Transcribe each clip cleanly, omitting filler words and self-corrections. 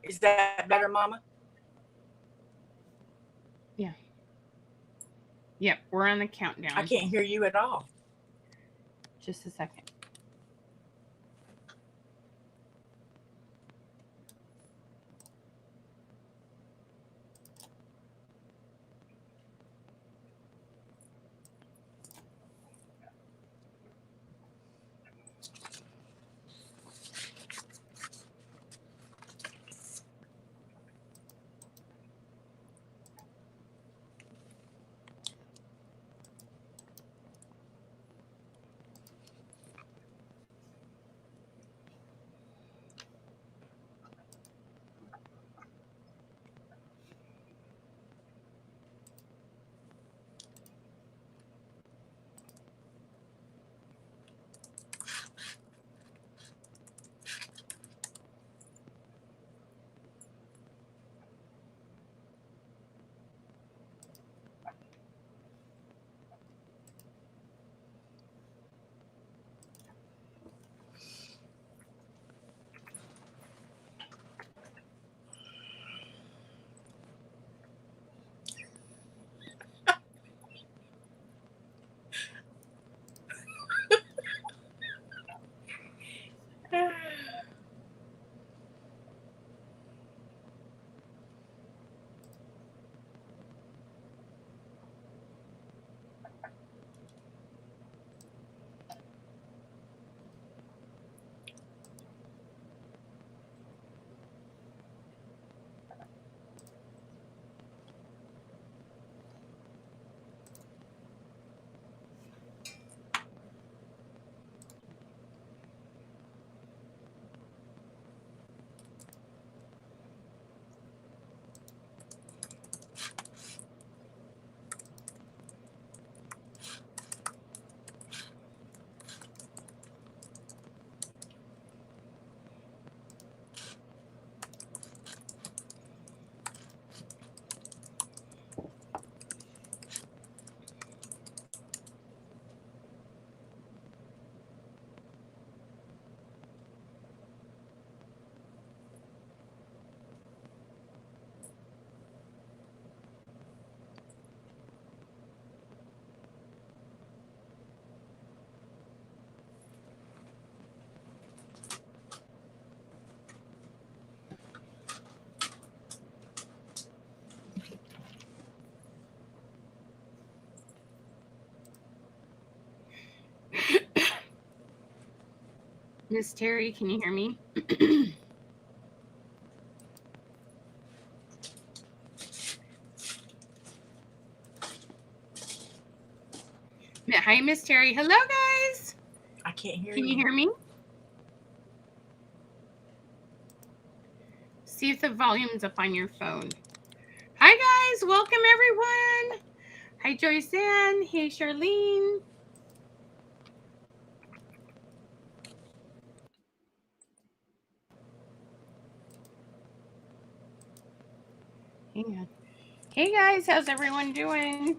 Is that better, Mama? Yeah. Yep, we're on the countdown. I can't hear you at all. Just a second. Miss Terri, can you hear me? Hi, Miss Terri. Hello, guys. I can't hear Can you hear me? See if the volume's up on your phone. Hi, guys. Welcome, everyone. Hi, Joyce Ann. Hey, Charlene. Hang on. Hey, guys. How's everyone doing?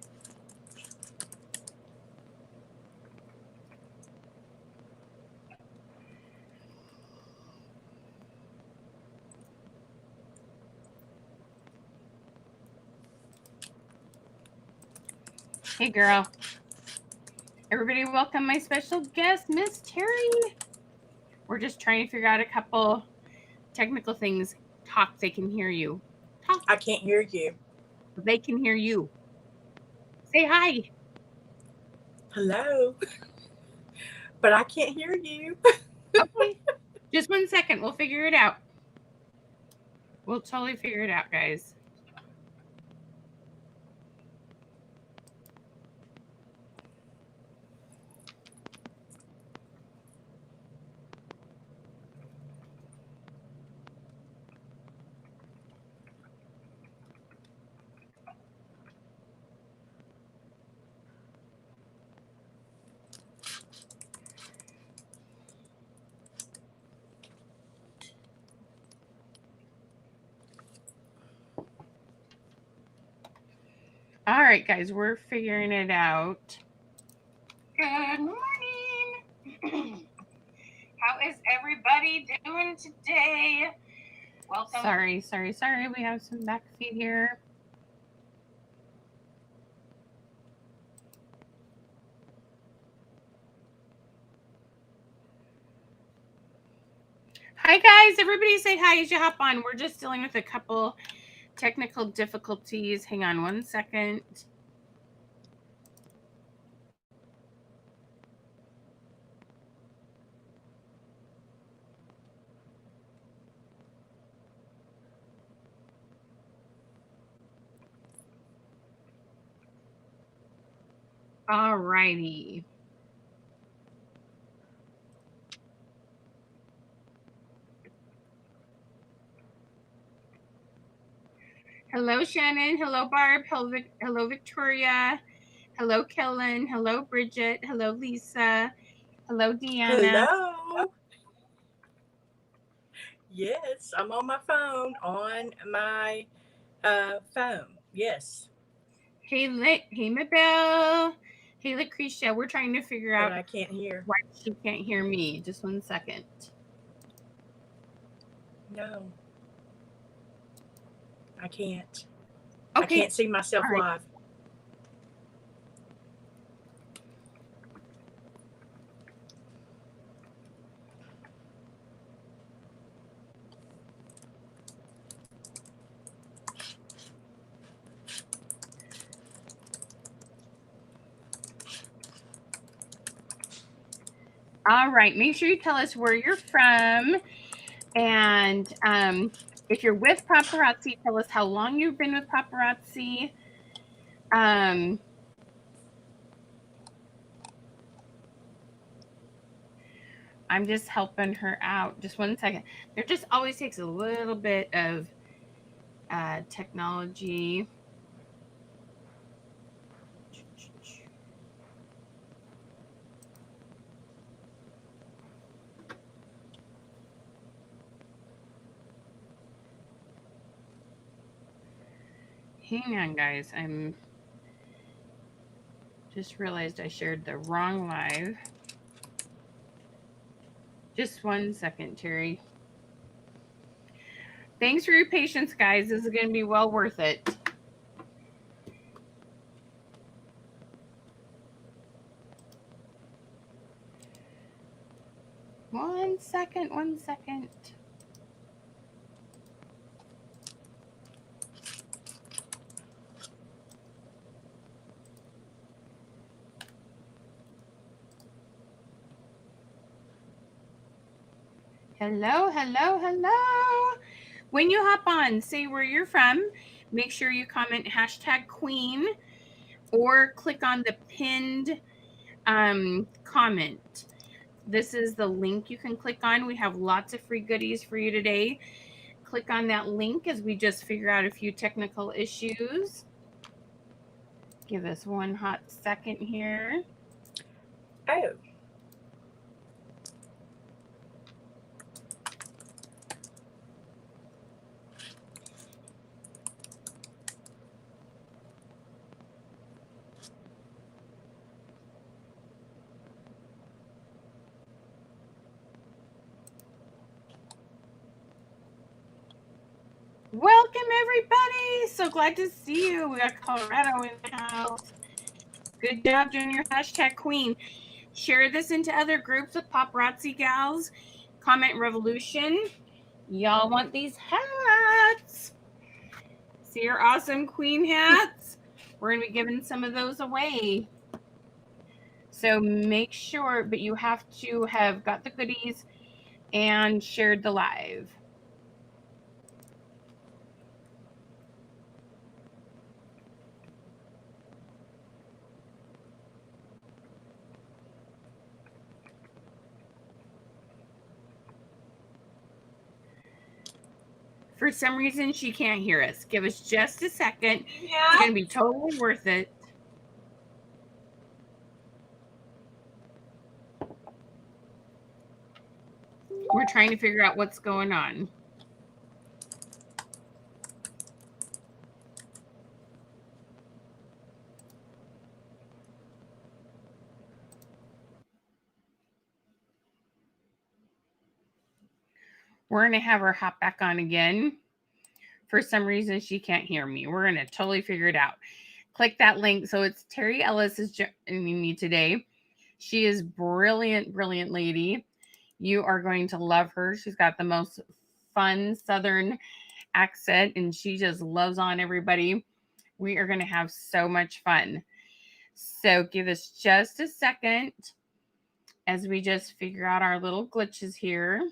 Hey, girl. Everybody welcome my special guest, Miss Terri. We're just trying to figure out a couple technical things. Talk, they can hear you. Talk. I can't hear you. They can hear you. Say hi. Hello. But I can't hear you. Okay. Just 1 second. We'll figure it out. We'll totally figure it out, guys. All right, guys, we're figuring it out. Good morning. How is everybody doing today? Welcome. Sorry. We have some back feed here. Hi, guys. Everybody say hi as you hop on. We're just dealing with a couple technical difficulties. Hang on one second. All righty. Hello, Shannon. Hello, Barb. Hello, Victoria. Hello, Kellen. Hello, Bridget. Hello, Lisa. Hello, Deanna. Hello. Yes, I'm on my phone. Yes. Hey, Mabel. Hey, Lucretia. We're trying to figure out But I can't hear. why she can't hear me. Just one second. No. I can't. Okay. I can't see myself live. All right. Make sure you tell us where you're from. And if you're with Paparazzi, tell us how long you've been with Paparazzi. I'm just helping her out. Just one second. There just always takes a little bit of technology. Hang on, guys. I'm just realized I shared the wrong live. Just one second, Terri. Thanks for your patience, guys. This is going to be well worth it. One second. Hello. When you hop on, say where you're from. Make sure you comment #Queen or click on the pinned comment. This is the link you can click on. We have lots of free goodies for you today. Click on that link as we just figure out a few technical issues. Give us one hot second here. Oh. Welcome, everybody. So glad to see you. We got Colorado in the house. Good job doing your #Queen. Share this into other groups with Paparazzi gals. Comment revolution. Y'all want these hats? See your awesome queen hats? We're going to be giving some of those away. So make sure, but you have to have got the goodies and shared the live. For some reason, she can't hear us. Give us just a second. Yeah. It's going to be totally worth it. We're trying to figure out what's going on. We're going to have her hop back on again. For some reason, she can't hear me. We're going to totally figure it out. Click that link. So it's Terri Ellis is joining me today. She is brilliant, brilliant lady. You are going to love her. She's got the most fun Southern accent, and she just loves on everybody. We are going to have so much fun. So give us just a second as we just figure out our little glitches here.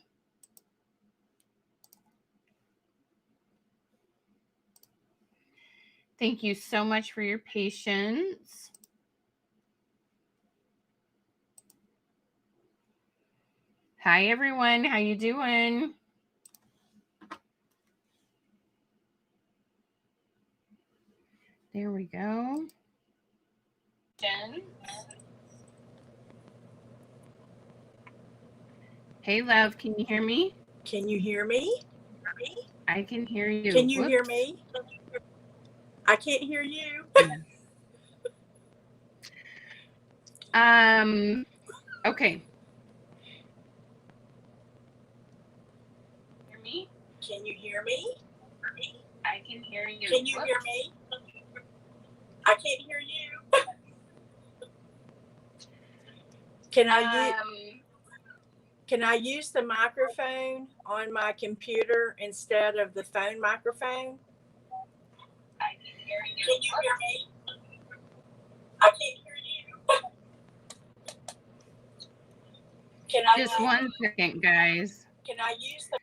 Thank you so much for your patience. Hi, everyone. How you doing? There we go. Jen. Hey, love. Can you hear me? Can you hear me? I can hear you. Can you hear me? I can't hear you. Okay. Hear me? Can you hear me? I can hear you. Can you hear me? I can't hear you. Can I use the microphone on my computer instead of the phone microphone? I can hear you. Can you hear me? I can't hear you. Just 1 second, guys. Can I use the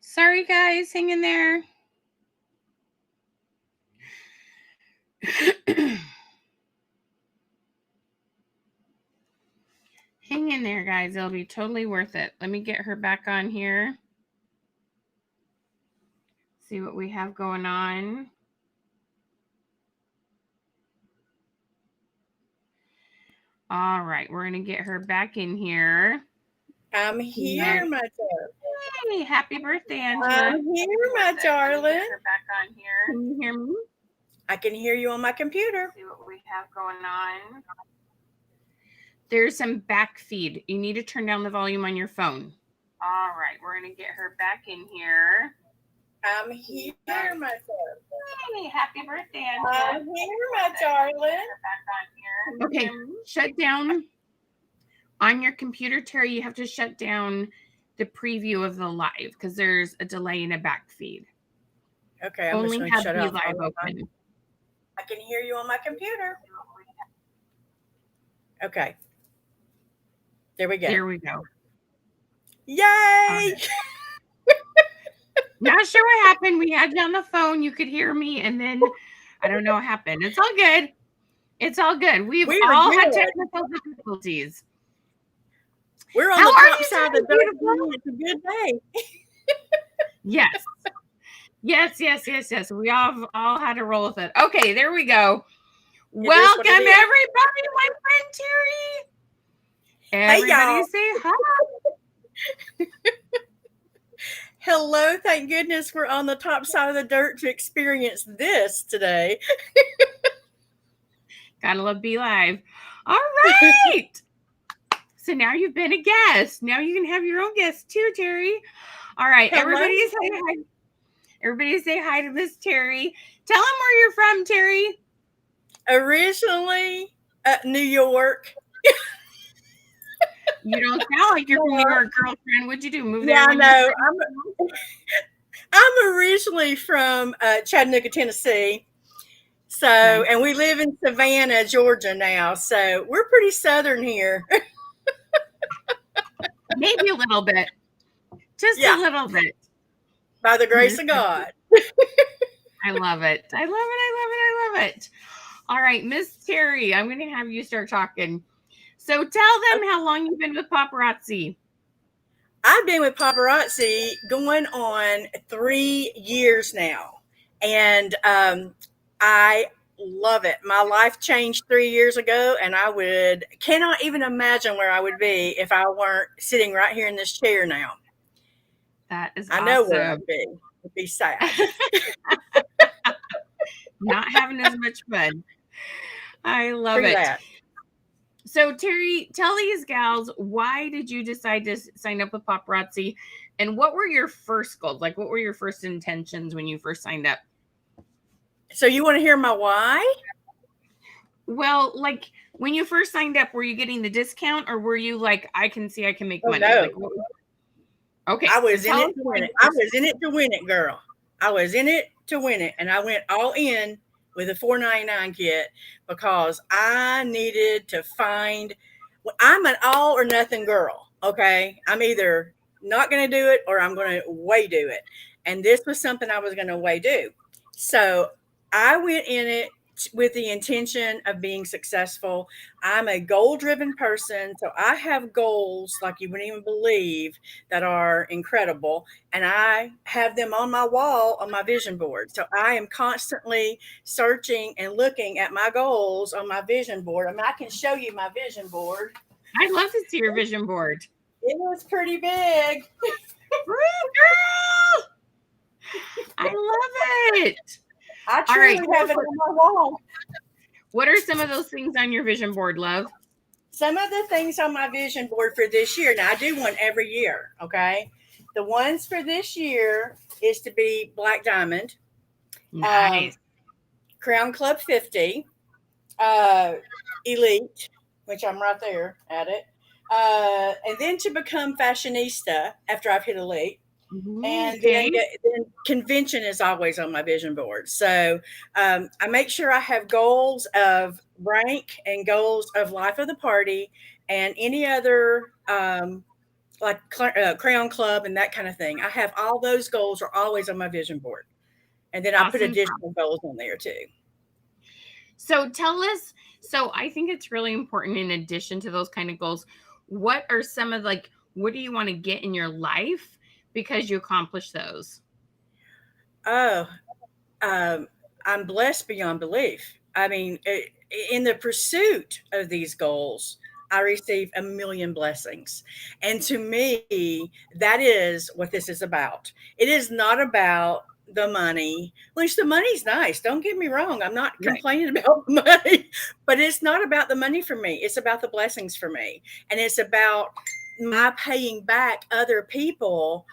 Sorry, guys. Hang in there. Hang in there, guys. It'll be totally worth it. Let me get her back on here. See what we have going on. All right. We're going to get her back in here. I'm here, my darling. Hey, happy birthday, Angela. I'm here, my darling. Get her back on here. Can you hear me? I can hear you on my computer. See what we have going on. There's some back feed. You need to turn down the volume on your phone. All right, we're going to get her back in here. I'm here, my darling. Hey, happy birthday, Angela. I'm here, my darling. Get her back on here. Okay, shut down on your computer, Terri. You have to shut down the preview of the live because there's a delay in a back feed. Okay, I'm only just going to have shut the off. live open. I can hear you on my computer. Okay. There we go. There we go. Yay! Not sure what happened. We had you on the phone. You could hear me, and then I don't know what happened. It's all good. It's all good. We've all had technical difficulties. We're on the top side of the dirt. It's a good day. Yes. Yes. We all had to roll with it. Okay, there we go. Welcome, everybody. My friend Terri. Everybody say hi. Hello. Thank goodness we're on the top side of the dirt to experience this today. Gotta love Be Live. All right. So now you've been a guest. Now you can have your own guest too, Terri. All right. Hello. Everybody say hi to Miss Terri. Tell them where you're from, Terri. Originally, New York. You don't sound like you're from New York, girlfriend. What'd you do? Move there? Yeah, When no, you I'm originally from Chattanooga, Tennessee. So, Nice. and we live in Savannah, Georgia now. So we're pretty southern here. Maybe a little bit. Just Yeah, a little bit. by the grace of God. I love it. I love it. I love it. I love it. All right, Miss Terri, I'm going to have you start talking. So tell them how long you've been with Paparazzi. I've been with Paparazzi going on 3 years now. And I love it. My life changed 3 years ago, and cannot even imagine where I would be if I weren't sitting right here in this chair now. That is I awesome. know where I'd be. It'd be sad. Not having as much fun. I love True it. that. So Terri, tell these gals, why did you decide to sign up with Paparazzi? And what were your first goals? Like, what were your first intentions when you first signed up? So you want to hear my why? Well, like when you first signed up, were you getting the discount, or were you like, I can see I can make money? No. Like, okay, I was so in it to win it. I was in it to win it, girl. I was in it to win it, and I went all in with a $4.99 kit because I needed to find. I'm an all or nothing girl. Okay, I'm either not going to do it or I'm going to way do it, and this was something I was going to way do. So I went in it with the intention of being successful. I'm a goal driven person, so I have goals like you wouldn't even believe that are incredible, and I have them on my wall on my vision board. So I am constantly searching and looking at my goals on my vision board. I mean, I can show you my vision board. I'd love to see your vision board. It was pretty big. Girl! I love it. I truly have it on my wall. What are some of those things on your vision board, love? Some of the things on my vision board for this year. Now I do one every year. Okay. The ones for this year is to be Black Diamond. Nice. Crown Club 50. Elite, which I'm right there at it. And then to become fashionista after I've hit elite. And then convention is always on my vision board. So I make sure I have goals of rank and goals of life of the party and any other like Crown Club and that kind of thing. I have all those goals are always on my vision board. And then I put additional goals on there too. So tell us, so I think it's really important in addition to those kind of goals, what are some of what do you want to get in your life because you accomplish those? Oh, I'm blessed beyond belief. I mean, in the pursuit of these goals, I receive a million blessings. And to me, that is what this is about. It is not about the money, which the money's nice. Don't get me wrong. I'm not complaining about the money, but it's not about the money for me. It's about the blessings for me. And it's about my paying back other people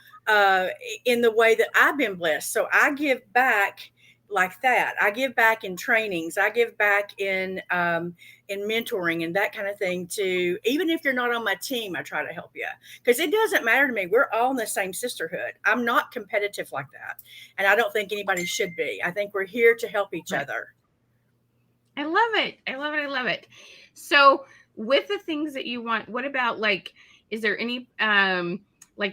in the way that I've been blessed. So I give back like that. I give back in trainings. I give back in mentoring and that kind of thing too. Even if you're not on my team, I try to help you because it doesn't matter to me. We're all in the same sisterhood. I'm not competitive like that. And I don't think anybody should be. I think we're here to help each other. I love it. I love it. I love it. So with the things that you want, what about is there any,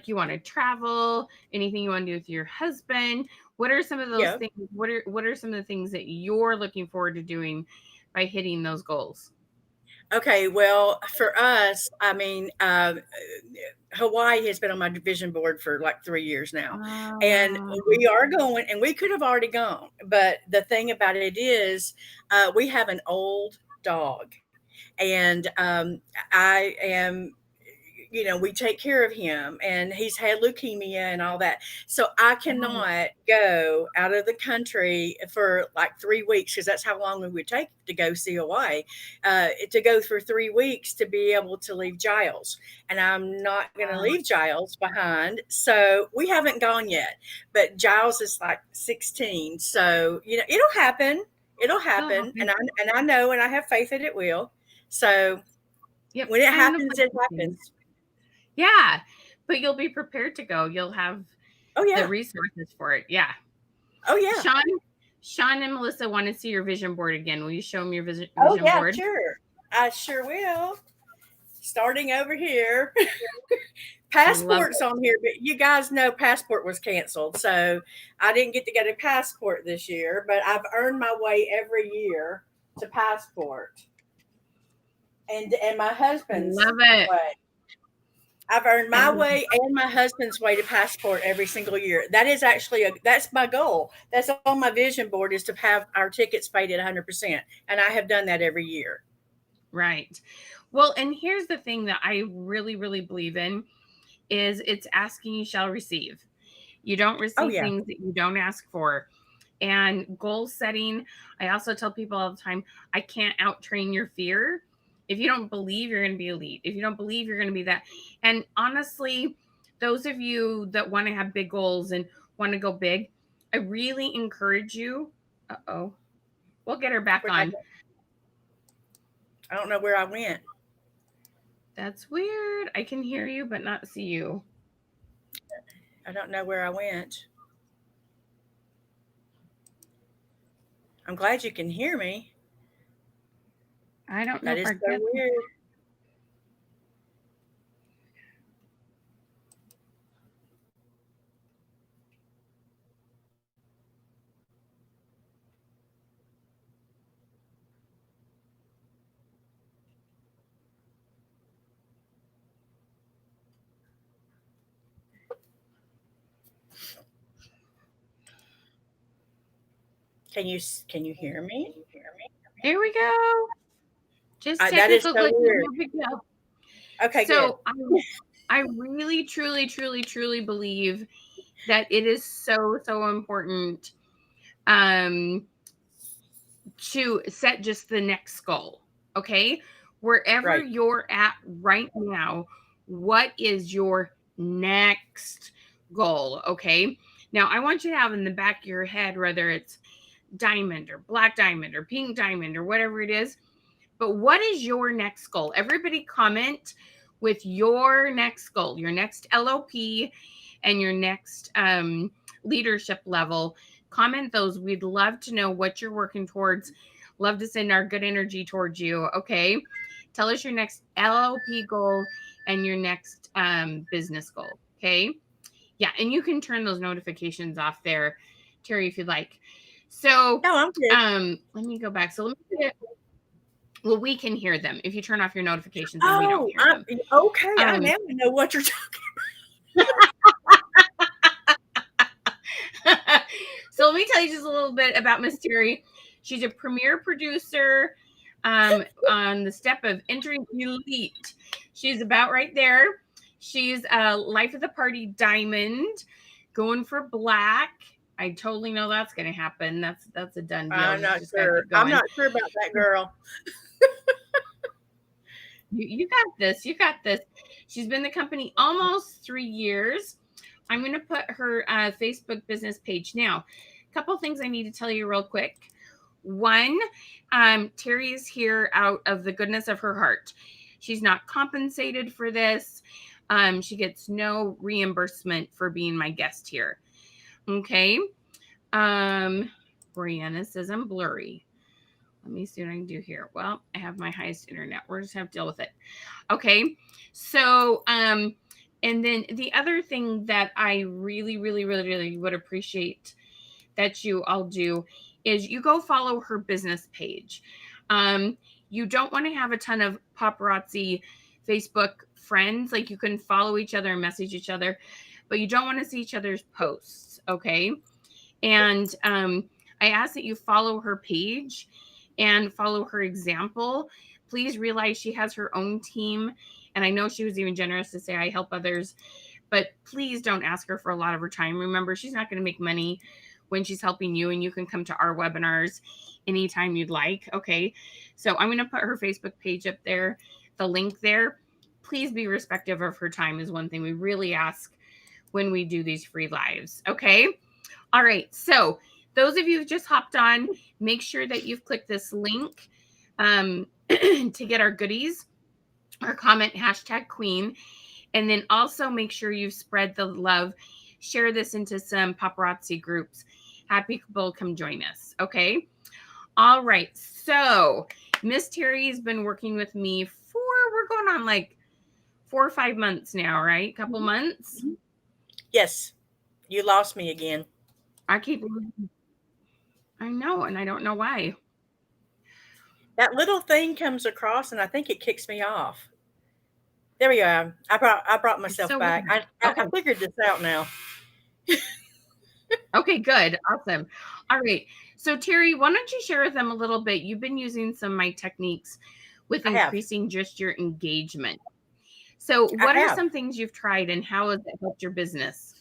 you want to travel, anything you want to do with your husband? What are some of those things? What are some of the things that you're looking forward to doing by hitting those goals? Okay, well, for us, I mean, Hawaii has been on my vision board for like 3 years now. And we are going, and we could have already gone. But the thing about it is, we have an old dog. And I am we take care of him, and he's had leukemia and all that. So I cannot go out of the country for like 3 weeks, because that's how long it would take to go COA, to go for 3 weeks to be able to leave Giles. And I'm not going to leave Giles behind. So we haven't gone yet, but Giles is like 16. So, it'll happen. It'll happen. And I know, and I have faith that it will. So Yep. when it happens, it happens. Yeah. But you'll be prepared to go. You'll have the resources for it. Yeah. Oh, yeah. Sean and Melissa want to see your vision board again. Will you show them your vision board? Sure. I sure will. Starting over here. Passport's on here, but you guys know Passport was canceled. So I didn't get to get a Passport this year, but I've earned my way every year to Passport. And my husband's way. I've earned my way and my husband's way to Passport every single year. That is actually that's my goal. That's on my vision board, is to have our tickets paid at 100%. And I have done that every year. Right. Well, and here's the thing that I really, really believe in is it's asking you shall receive. You don't receive things that you don't ask for. And goal setting, I also tell people all the time, I can't out train your fear. If you don't believe you're going to be elite, if you don't believe you're going to be that. And honestly, those of you that want to have big goals and want to go big, I really encourage you. Uh-oh. We'll get her back on. I don't know where I went. That's weird. I can hear you, but not see you. I don't know where I went. I'm glad you can hear me. I don't know. That is so weird. Can you hear me? There we go. Just that is so weird. Okay, so good. I really, truly, truly, truly believe that it is so, so important to set just the next goal. Okay. Wherever you're at right now, what is your next goal? Okay. Now, I want you to have in the back of your head, whether it's diamond or black diamond or pink diamond or whatever it is, but what is your next goal? Everybody comment with your next goal, your next LOP and your next leadership level. Comment those. We'd love to know what you're working towards. Love to send our good energy towards you. Okay. Tell us your next LOP goal and your next business goal. Okay. Yeah. And you can turn those notifications off there, Terri, if you'd like. So no, I'm good. Let me go back. So let me get, well, we can hear them. If you turn off your notifications, then we don't hear them. Okay. I now know what you're talking about. So let me tell you just a little bit about Miss Terri. She's a premier producer on the step of entering elite. She's about right there. She's a life of the party diamond, going for black. I totally know that's going to happen. That's a done deal. I'm not sure. I'm not sure about that, girl. You got this. You got this. She's been in the company almost 3 years. I'm going to put her Facebook business page now. A couple things I need to tell you real quick. One, Terri is here out of the goodness of her heart. She's not compensated for this. She gets no reimbursement for being my guest here. Okay. Brianna says I'm blurry. Let me see what I can do here. Well, I have my highest internet. We're just have to deal with it. Okay. So, and then the other thing that I really, really, really, really would appreciate that you all do is you go follow her business page. You don't want to have a ton of paparazzi Facebook friends. Like, you can follow each other and message each other, but you don't want to see each other's posts. Okay. And I ask that you follow her page and follow her example. Please realize she has her own team And I know she was even generous to say, I help others, but please don't ask her for a lot of her time. Remember, she's not going to make money when she's helping you, and you can come to our webinars anytime you'd like. Okay. So I'm going to put her Facebook page up there, the link there. Please be respectful of her time is one thing we really ask when we do these free lives. Okay. All right. So those of you who just hopped on, make sure that you've clicked this link to get our goodies, or comment #Queen. And then also make sure you spread the love. Share this into some paparazzi groups. Have people come join us. Okay. All right. So Miss Terri has been working with me we're going on like 4 or 5 months now, right? Couple months. Yes. You lost me again. I know, and I don't know why. That little thing comes across, and I think it kicks me off. There we go. I brought myself so back. Okay. I figured this out now. Okay, good. Awesome. All right. So Terri, why don't you share with them a little bit? You've been using some of my techniques with increasing just your engagement. So what are some things you've tried, and how has it helped your business?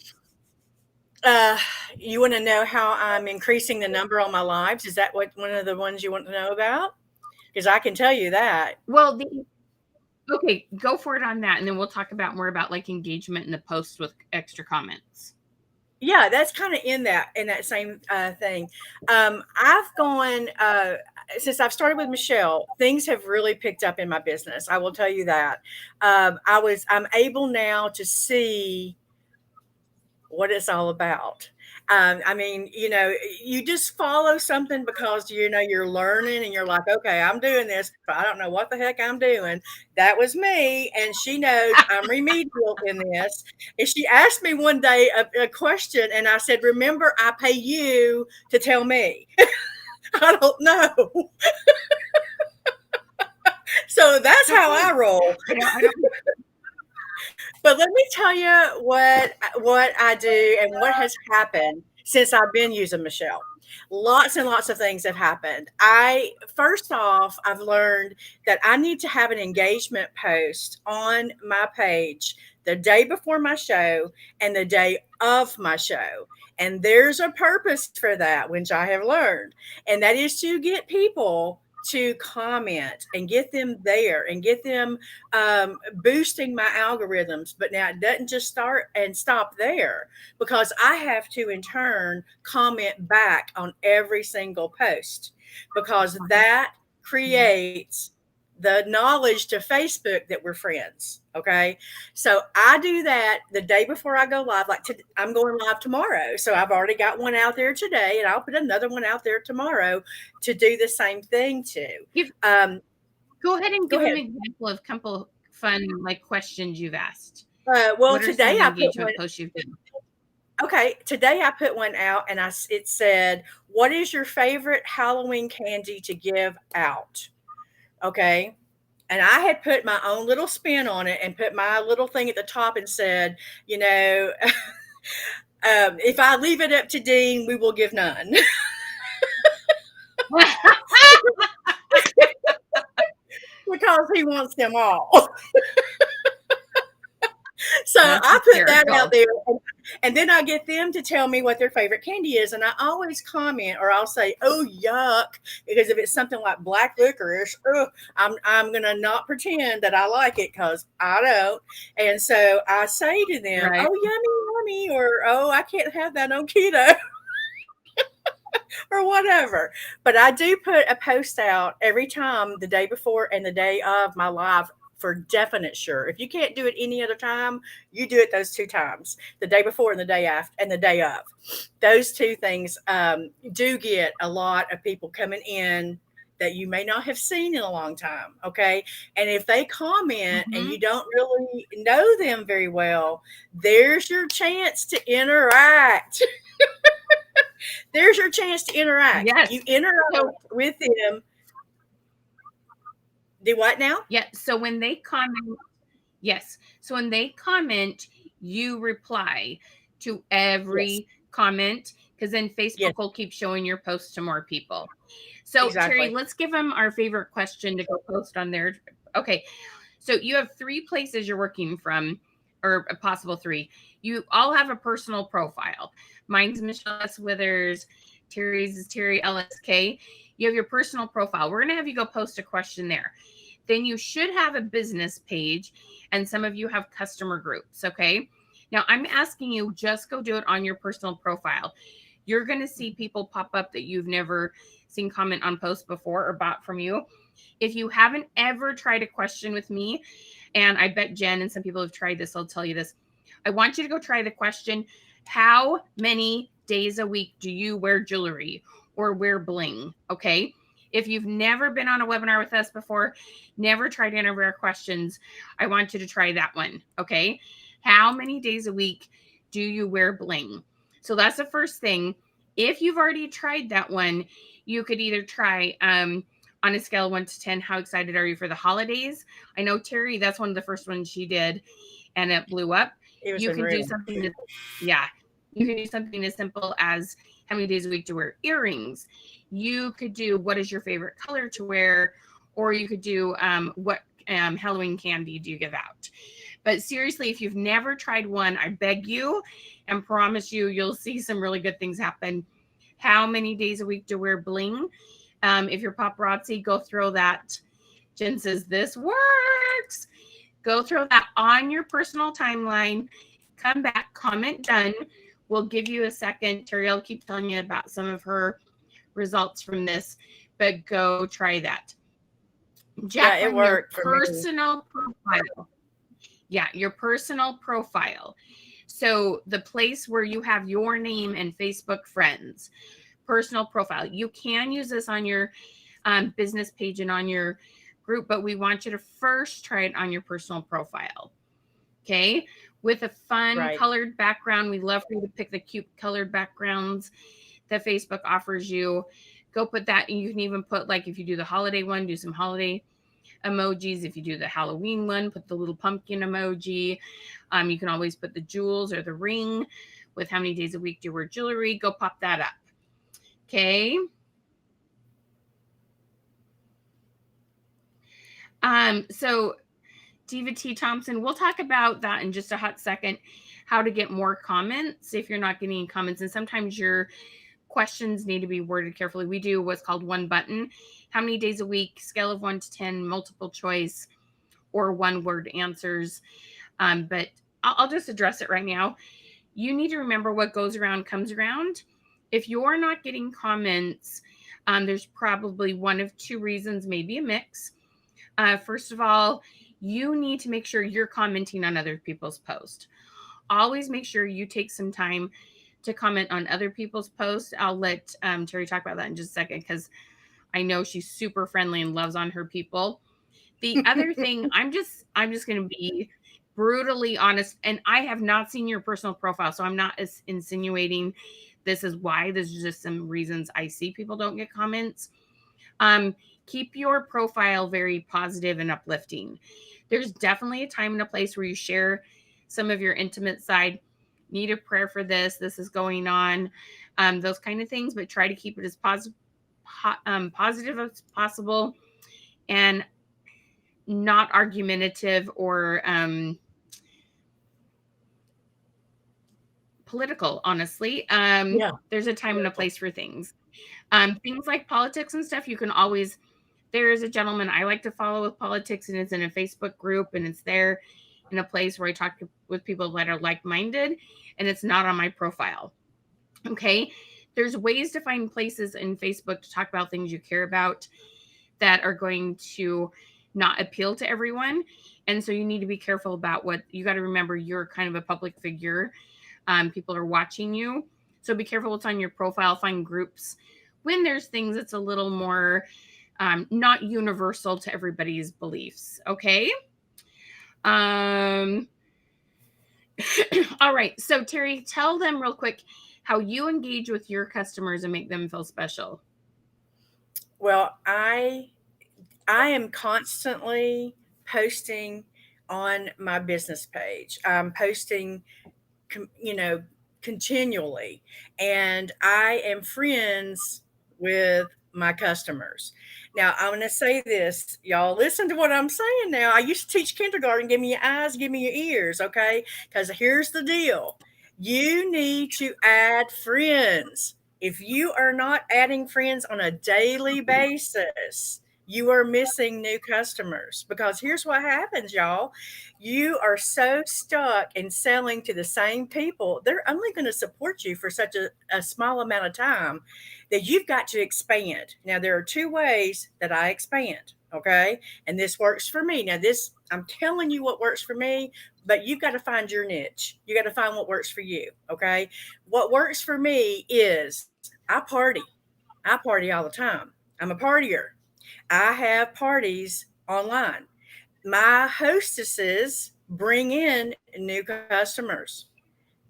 You want to know how I'm increasing the number on my lives? Is that one of the ones you want to know about? Because I can tell you that. Well, okay, go for it on that, and then we'll talk about more about like engagement in the post with extra comments. Yeah, that's kind of in that same thing. I've gone since I've started with Michelle. Things have really picked up in my business. I will tell you that. I'm able now to see what it's all about. I mean, you just follow something because you're learning, and you're like, okay, I'm doing this, but I don't know what the heck I'm doing. That was me, and she knows I'm remedial in this. And she asked me one day a question, and I said, "Remember, I pay you to tell me." I don't know. So that's how I roll. I don't But let me tell you what I do and what has happened since I've been using Michelle. Lots and lots of things have happened. First off, I've learned that I need to have an engagement post on my page the day before my show and the day of my show. And there's a purpose for that, which I have learned. And that is to get people to comment and get them there and get them boosting my algorithms. But now it doesn't just start and stop there, because I have to in turn comment back on every single post, because that creates the knowledge to Facebook that we're friends. Okay. So I do that the day before I go live. I'm going live tomorrow. So I've already got one out there today, and I'll put another one out there tomorrow to do the same thing too. Go ahead and give an example of a couple fun questions you've asked. Well, today I put one. Posts you've done? Okay, today I put one out, and it said, "What is your favorite Halloween candy to give out?" Okay. And I had put my own little spin on it and put my little thing at the top and said, if I leave it up to Dean, we will give none. Because he wants them all. So I put that out there, and then I get them to tell me what their favorite candy is. And I always comment, or I'll say, "Oh, yuck," because if it's something like black licorice, I'm going to not pretend that I like it, because I don't. And so I say to them, "Oh, yummy, yummy," or, "Oh, I can't have that on keto." Or whatever. But I do put a post out every time, the day before and the day of my live, for definite sure. If you can't do it any other time, you do it those 2 times, the day before and the day after and the day of. Those 2 things do get a lot of people coming in that you may not have seen in a long time. Okay. And if they comment and you don't really know them very well, there's your chance to interact. There's your chance to interact. Yes. You interact with them. Do what now? Yeah. So when they comment, you reply to every comment, because then Facebook will keep showing your posts to more people. So Terri, let's give them our favorite question to go post on there. Okay. So you have 3 places you're working from, or a possible 3. You all have a personal profile. Mine's Michelle S. Withers. Terry's is Terri Ellis K. You have your personal profile. We're going to have you go post a question there. Then you should have a business page, and some of you have customer groups, okay? Now, I'm asking you, just go do it on your personal profile. You're going to see people pop up that you've never seen comment on posts before or bought from you. If you haven't ever tried a question with me, and I bet Jen and some people have tried this, I'll tell you this. I want you to go try the question, how many days a week do you wear jewelry or wear bling? Okay. If you've never been on a webinar with us before, never tried any of our questions, I want you to try that one. Okay. How many days a week do you wear bling? So that's the first thing. If you've already tried that one, you could either try on a scale of 1 to 10, how excited are you for the holidays? I know Terri, that's one of the first ones she did, and it blew up. It was You can do unreal. something that, yeah, you can do something as simple as how many days a week to wear earrings. You could do what is your favorite color to wear, or you could do what Halloween candy do you give out. But seriously, if you've never tried one, I beg you and promise you, you'll see some really good things happen. How many days a week to wear bling? If you're paparazzi, go throw that. Jen says, this works. Go throw that on your personal timeline. Come back, comment done. We'll give you a second. Terri will keep telling you about some of her results from this, but go try that. Yeah, it Jacqueline, your worked for me. personal profile. Yeah, your personal profile. So the place where you have your name and Facebook friends, personal profile. You can use this on your business page and on your group, but we want you to first try it on your personal profile. Okay. With a fun colored background. We love for you to pick the cute colored backgrounds that Facebook offers you. Go put that. And you can even put, like, if you do the holiday one, do some holiday emojis. If you do the Halloween one, put the little pumpkin emoji. You can always put the jewels or the ring with how many days a week do you wear jewelry. Go pop that up. Okay. So Diva T. Thompson, we'll talk about that in just a hot second, how to get more comments if you're not getting comments. And sometimes your questions need to be worded carefully. We do what's called one button. How many days a week, scale of 1 to 10, multiple choice, or one word answers. But I'll just address it right now. You need to remember what goes around comes around. If you're not getting comments, there's probably one of 2 reasons, maybe a mix. First of all, you need to make sure you're commenting on other people's posts. Always make sure you take some time to comment on other people's posts. I'll let Terri talk about that in just a second, because I know she's super friendly and loves on her people. The other thing, I'm just going to be brutally honest, and I have not seen your personal profile, so I'm not insinuating this is why. This is just some reasons I see people don't get comments. Keep your profile very positive and uplifting. There's definitely a time and a place where you share some of your intimate side. Need a prayer for this. This is going on. Those kind of things, but try to keep it as positive as possible and not argumentative or political, honestly. There's a time and a place for things. Things like politics and stuff, you can always, there's a gentleman I like to follow with politics, and it's in a Facebook group, and it's there in a place where I talk with people that are like-minded, and it's not on my profile. Okay. There's ways to find places in Facebook to talk about things you care about that are going to not appeal to everyone. And so you need to be careful about what you got to remember. You're kind of a public figure. People are watching you. So be careful what's on your profile. Find groups when there's things that's a little more not universal to everybody's beliefs. Okay. All right. So Terri, tell them real quick how you engage with your customers and make them feel special. Well, I am constantly posting on my business page. I'm posting, continually, and I am friends with my customers. Now, I'm going to say this. Y'all listen to what I'm saying now. I used to teach kindergarten. Give me your eyes, give me your ears, okay? Because here's the deal, you need to add friends. If you are not adding friends on a daily basis, you are missing new customers because here's what happens, y'all. You are so stuck in selling to the same people, they're only going to support you for such a small amount of time that you've got to expand. Now, there are two ways that I expand, okay? And this works for me. Now, this, I'm telling you what works for me, but you've got to find your niche. You got to find what works for you, okay? What works for me is I party. I party all the time. I'm a partier. I have parties online. My hostesses bring in new customers.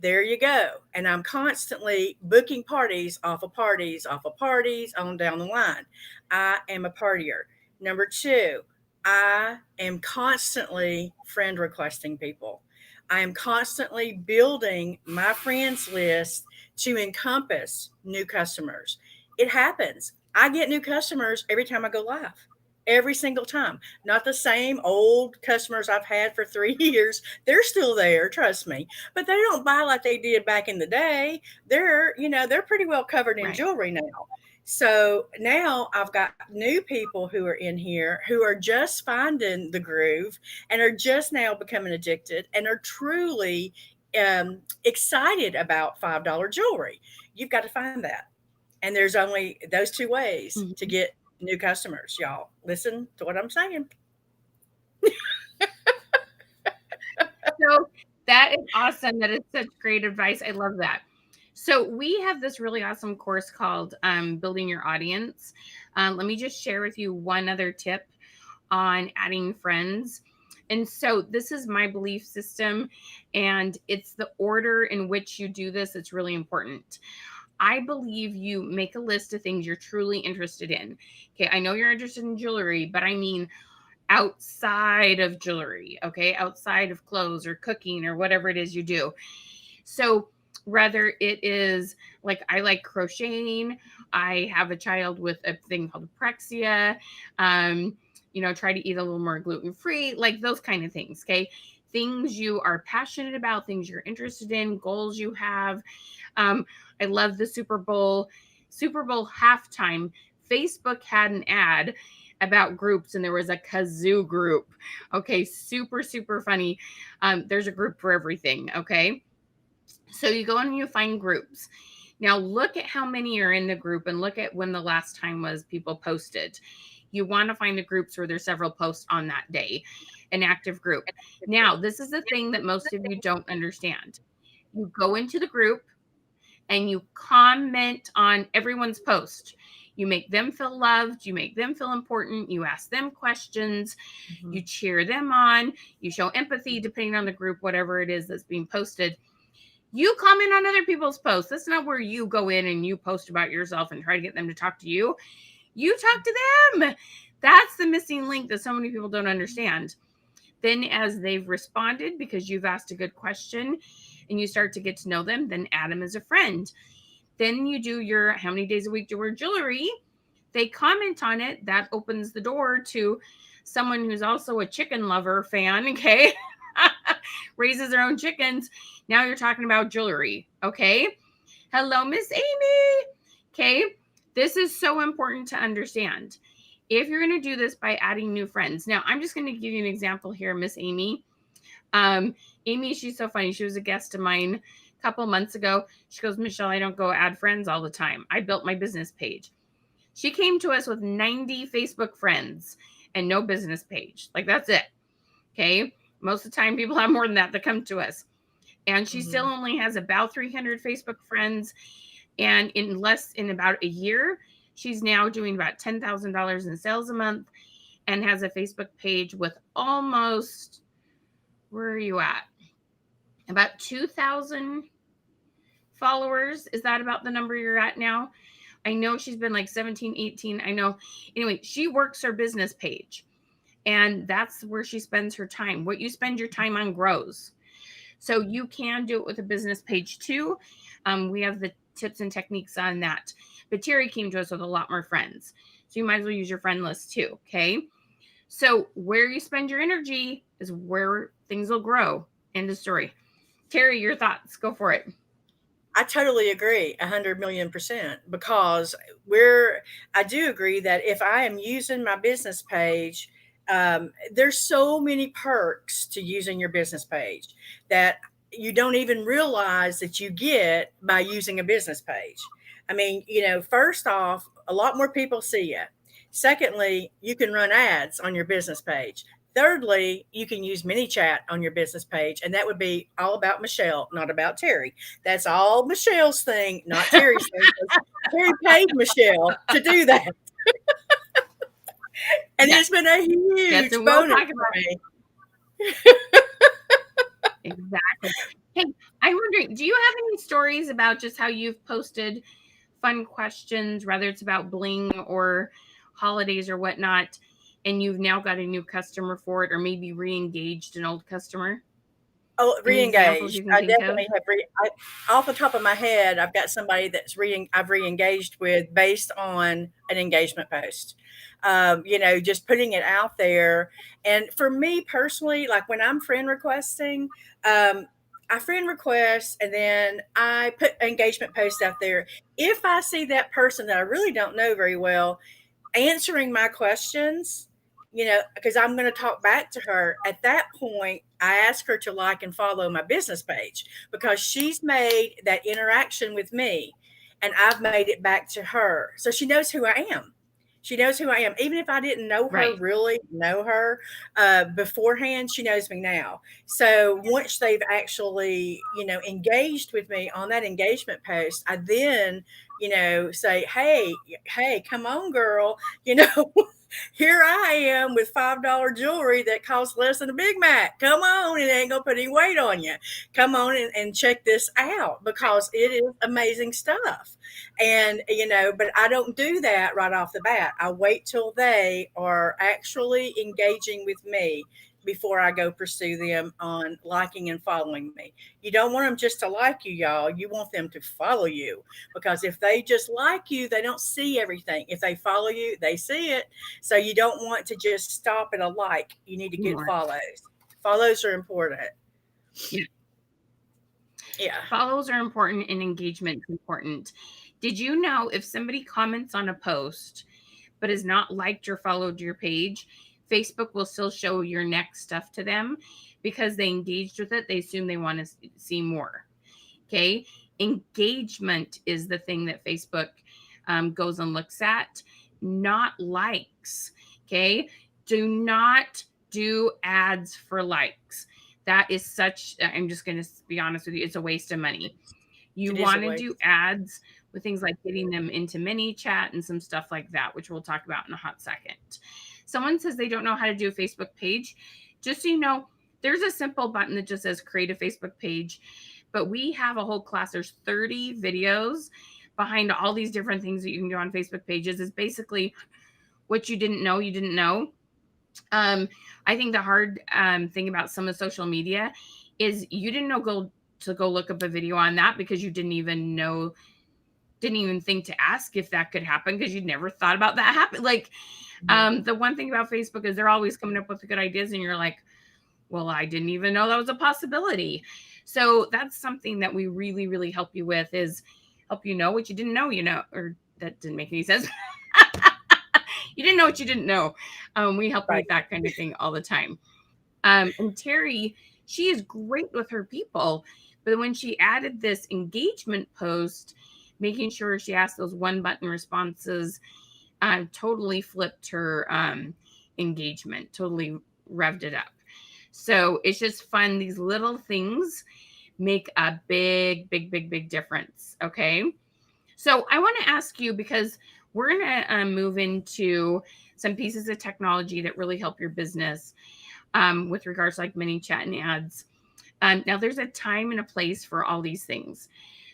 There you go. And I'm constantly booking parties off of parties off of parties on down the line. I am a partier. Number two, I am constantly friend requesting people. I am constantly building my friends list to encompass new customers. It happens. I get new customers every time I go live. Every single time. Not the same old customers I've had for 3 years. They're still there, trust me, but they don't buy like they did back in the day. They're pretty well covered in Right. jewelry now. So now I've got new people who are in here who are just finding the groove and are just now becoming addicted and are truly excited about $5 jewelry. You've got to find that. And there's only those two ways to Mhm. get new customers, y'all. Listen to what I'm saying. So that is awesome. That is such great advice. I love that. So we have this really awesome course called Building Your Audience. Let me just share with you one other tip on adding friends. And so this is my belief system, and it's the order in which you do this. It's really important. I believe you make a list of things you're truly interested in. Okay, I know you're interested in jewelry, but I mean outside of jewelry, okay? Outside of clothes or cooking or whatever it is you do. So whether it is like I like crocheting, I have a child with a thing called apraxia, try to eat a little more gluten free, like those kind of things, okay? Things you are passionate about, things you're interested in, goals you have. Um, I love the Super Bowl. Super Bowl halftime, Facebook had an ad about groups, and there was a kazoo group. Okay, super, super funny. There's a group for everything. Okay, so you go and you find groups. Now look at how many are in the group and look at when the last time was people posted. You want to find the groups where there's several posts on that day, an active group. Now, this is the thing that most of you don't understand. You go into the group and you comment on everyone's post. You make them feel loved, you make them feel important, you ask them questions, you Mhm. cheer them on, you show empathy depending on the group, whatever it is that's being posted. You comment on other people's posts. That's not where you go in and you post about yourself and try to get them to talk to you. You talk to them. That's the missing link that so many people don't understand. Then, as they've responded because you've asked a good question and you start to get to know them, then add them as a friend. Then you do your how many days a week do you wear jewelry? They comment on it. That opens the door to someone who's also a chicken lover fan, okay? Raises their own chickens. Now you're talking about jewelry, okay? Hello, Miss Amy. Okay. This is so important to understand. If you're going to do this by adding new friends. Now, I'm just going to give you an example here, Miss Amy. Um, Amy, she's so funny. She was a guest of mine a couple months ago. She goes, Michelle, I don't go add friends all the time. I built my business page. She came to us with 90 Facebook friends and no business page. Like, that's it. Okay. Most of the time, people have more than that come to us. And she still Mhm. only has about 300 Facebook friends. And in about a year, she's now doing about $10,000 in sales a month and has a Facebook page with almost, where are you at? About 2,000 followers. Is that about the number you're at now? I know she's been like 17, 18. I know. Anyway, she works her business page and that's where she spends her time. What you spend your time on grows. So you can do it with a business page too. We have the tips and techniques on that. But Terri came to us with a lot more friends. So you might as well use your friend list too, okay? So where you spend your energy is where things will grow. End of story. Terri, your thoughts. Go for it. I totally agree, 100,000,000%, because I do agree that if I am using my business page, there's so many perks to using your business page that you don't even realize that you get by using a business page. I mean, first off, a lot more people see you. Secondly, you can run ads on your business page. Thirdly, you can use mini chat on your business page, and that would be all about Michelle, not about Terri. That's all Michelle's thing, not Terri's thing. Terri paid Michelle to do that. And Yes. it's been a Yes, huge and we'll bonus talk for about me. exactly. Hey, I'm wondering, do you have any stories about just how you've posted fun questions, whether it's about bling or holidays or whatnot, and you've now got a new customer for it, or maybe re-engaged an old customer? Oh, Any examples re-engaged. you can I think of? definitely have off the top of my head, I've got somebody I've re-engaged with based on an engagement post. Just putting it out there. And for me personally, like when I'm friend requesting, I friend request and then I put engagement posts out there. If I see that person that I really don't know very well answering my questions, because I'm going to talk back to her. At that point, I ask her to like and follow my business page because she's made that interaction with me and I've made it back to her. So she knows who I am. She knows who I am. Even if I didn't Right. really know her beforehand, she knows me now. So once they've actually, engaged with me on that engagement post, I then, say, hey, come on, girl, here I am with $5 jewelry that costs less than a Big Mac. Come on, it ain't gonna put any weight on you. Come on and check this out because it is amazing stuff. And but I don't do that right off the bat. I wait till they are actually engaging with me before I go pursue them on liking and following me. You don't want them just to like you, y'all. You want them to follow you because if they just like you, they don't see everything. If they follow you, they see it. So you don't want to just stop at a like. You need to get More. follows. Follows are important. Yeah. Yeah. Follows are important and engagement is important. Did you know if somebody comments on a post but is not liked or followed your page, Facebook will still show your next stuff to them because they engaged with it. They assume they want to see more. Okay. Engagement is the thing that Facebook goes and looks at, not likes. Okay. Do not do ads for likes. That is I'm just going to be honest with you, it's a waste of money. You It is a want to do waste. ads with things like getting them into mini chat and some stuff like that, which we'll talk about in a hot second. Someone says they don't know how to do a Facebook page. Just so you know, there's a simple button that just says create a Facebook page, but we have a whole class. There's 30 videos behind all these different things that you can do on Facebook pages. Is basically what you didn't know, you didn't know. I think the hard thing about some of social media is you didn't know go look up a video on that because you didn't even think to ask if that could happen because you'd never thought about that happen. Like the one thing about Facebook is they're always coming up with good ideas and you're like, well, I didn't even know that was a possibility. So that's something that we really, really help you with, is help you know what you didn't know, or that didn't make any sense. You didn't know what you didn't know. We help you with that kind of thing all the time. And Terri, she is great with her people, but when she added this engagement post, making sure she asked those one button responses, totally flipped her engagement, totally revved it up. So it's just fun. These little things make a big, big, big, big difference. Okay. So I want to ask you, because we're going to move into some pieces of technology that really help your business with regards to like mini chat and ads. Now there's a time and a place for all these things.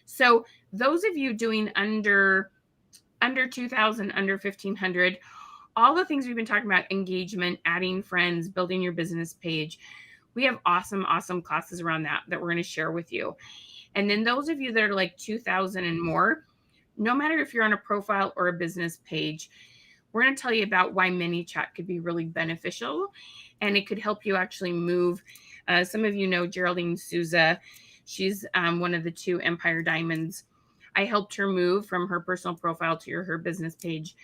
So those of you doing under 2,000, under 1,500, all the things we've been talking about, engagement, adding friends, building your business page, we have awesome, awesome classes around that we're going to share with you. And then those of you that are like 2,000 and more, no matter if you're on a profile or a business page, we're going to tell you about why mini chat could be really beneficial, and it could help you actually move. Some of you know Geraldine Souza. She's one of the 2 Empire Diamonds. I helped her move from her personal profile to her business page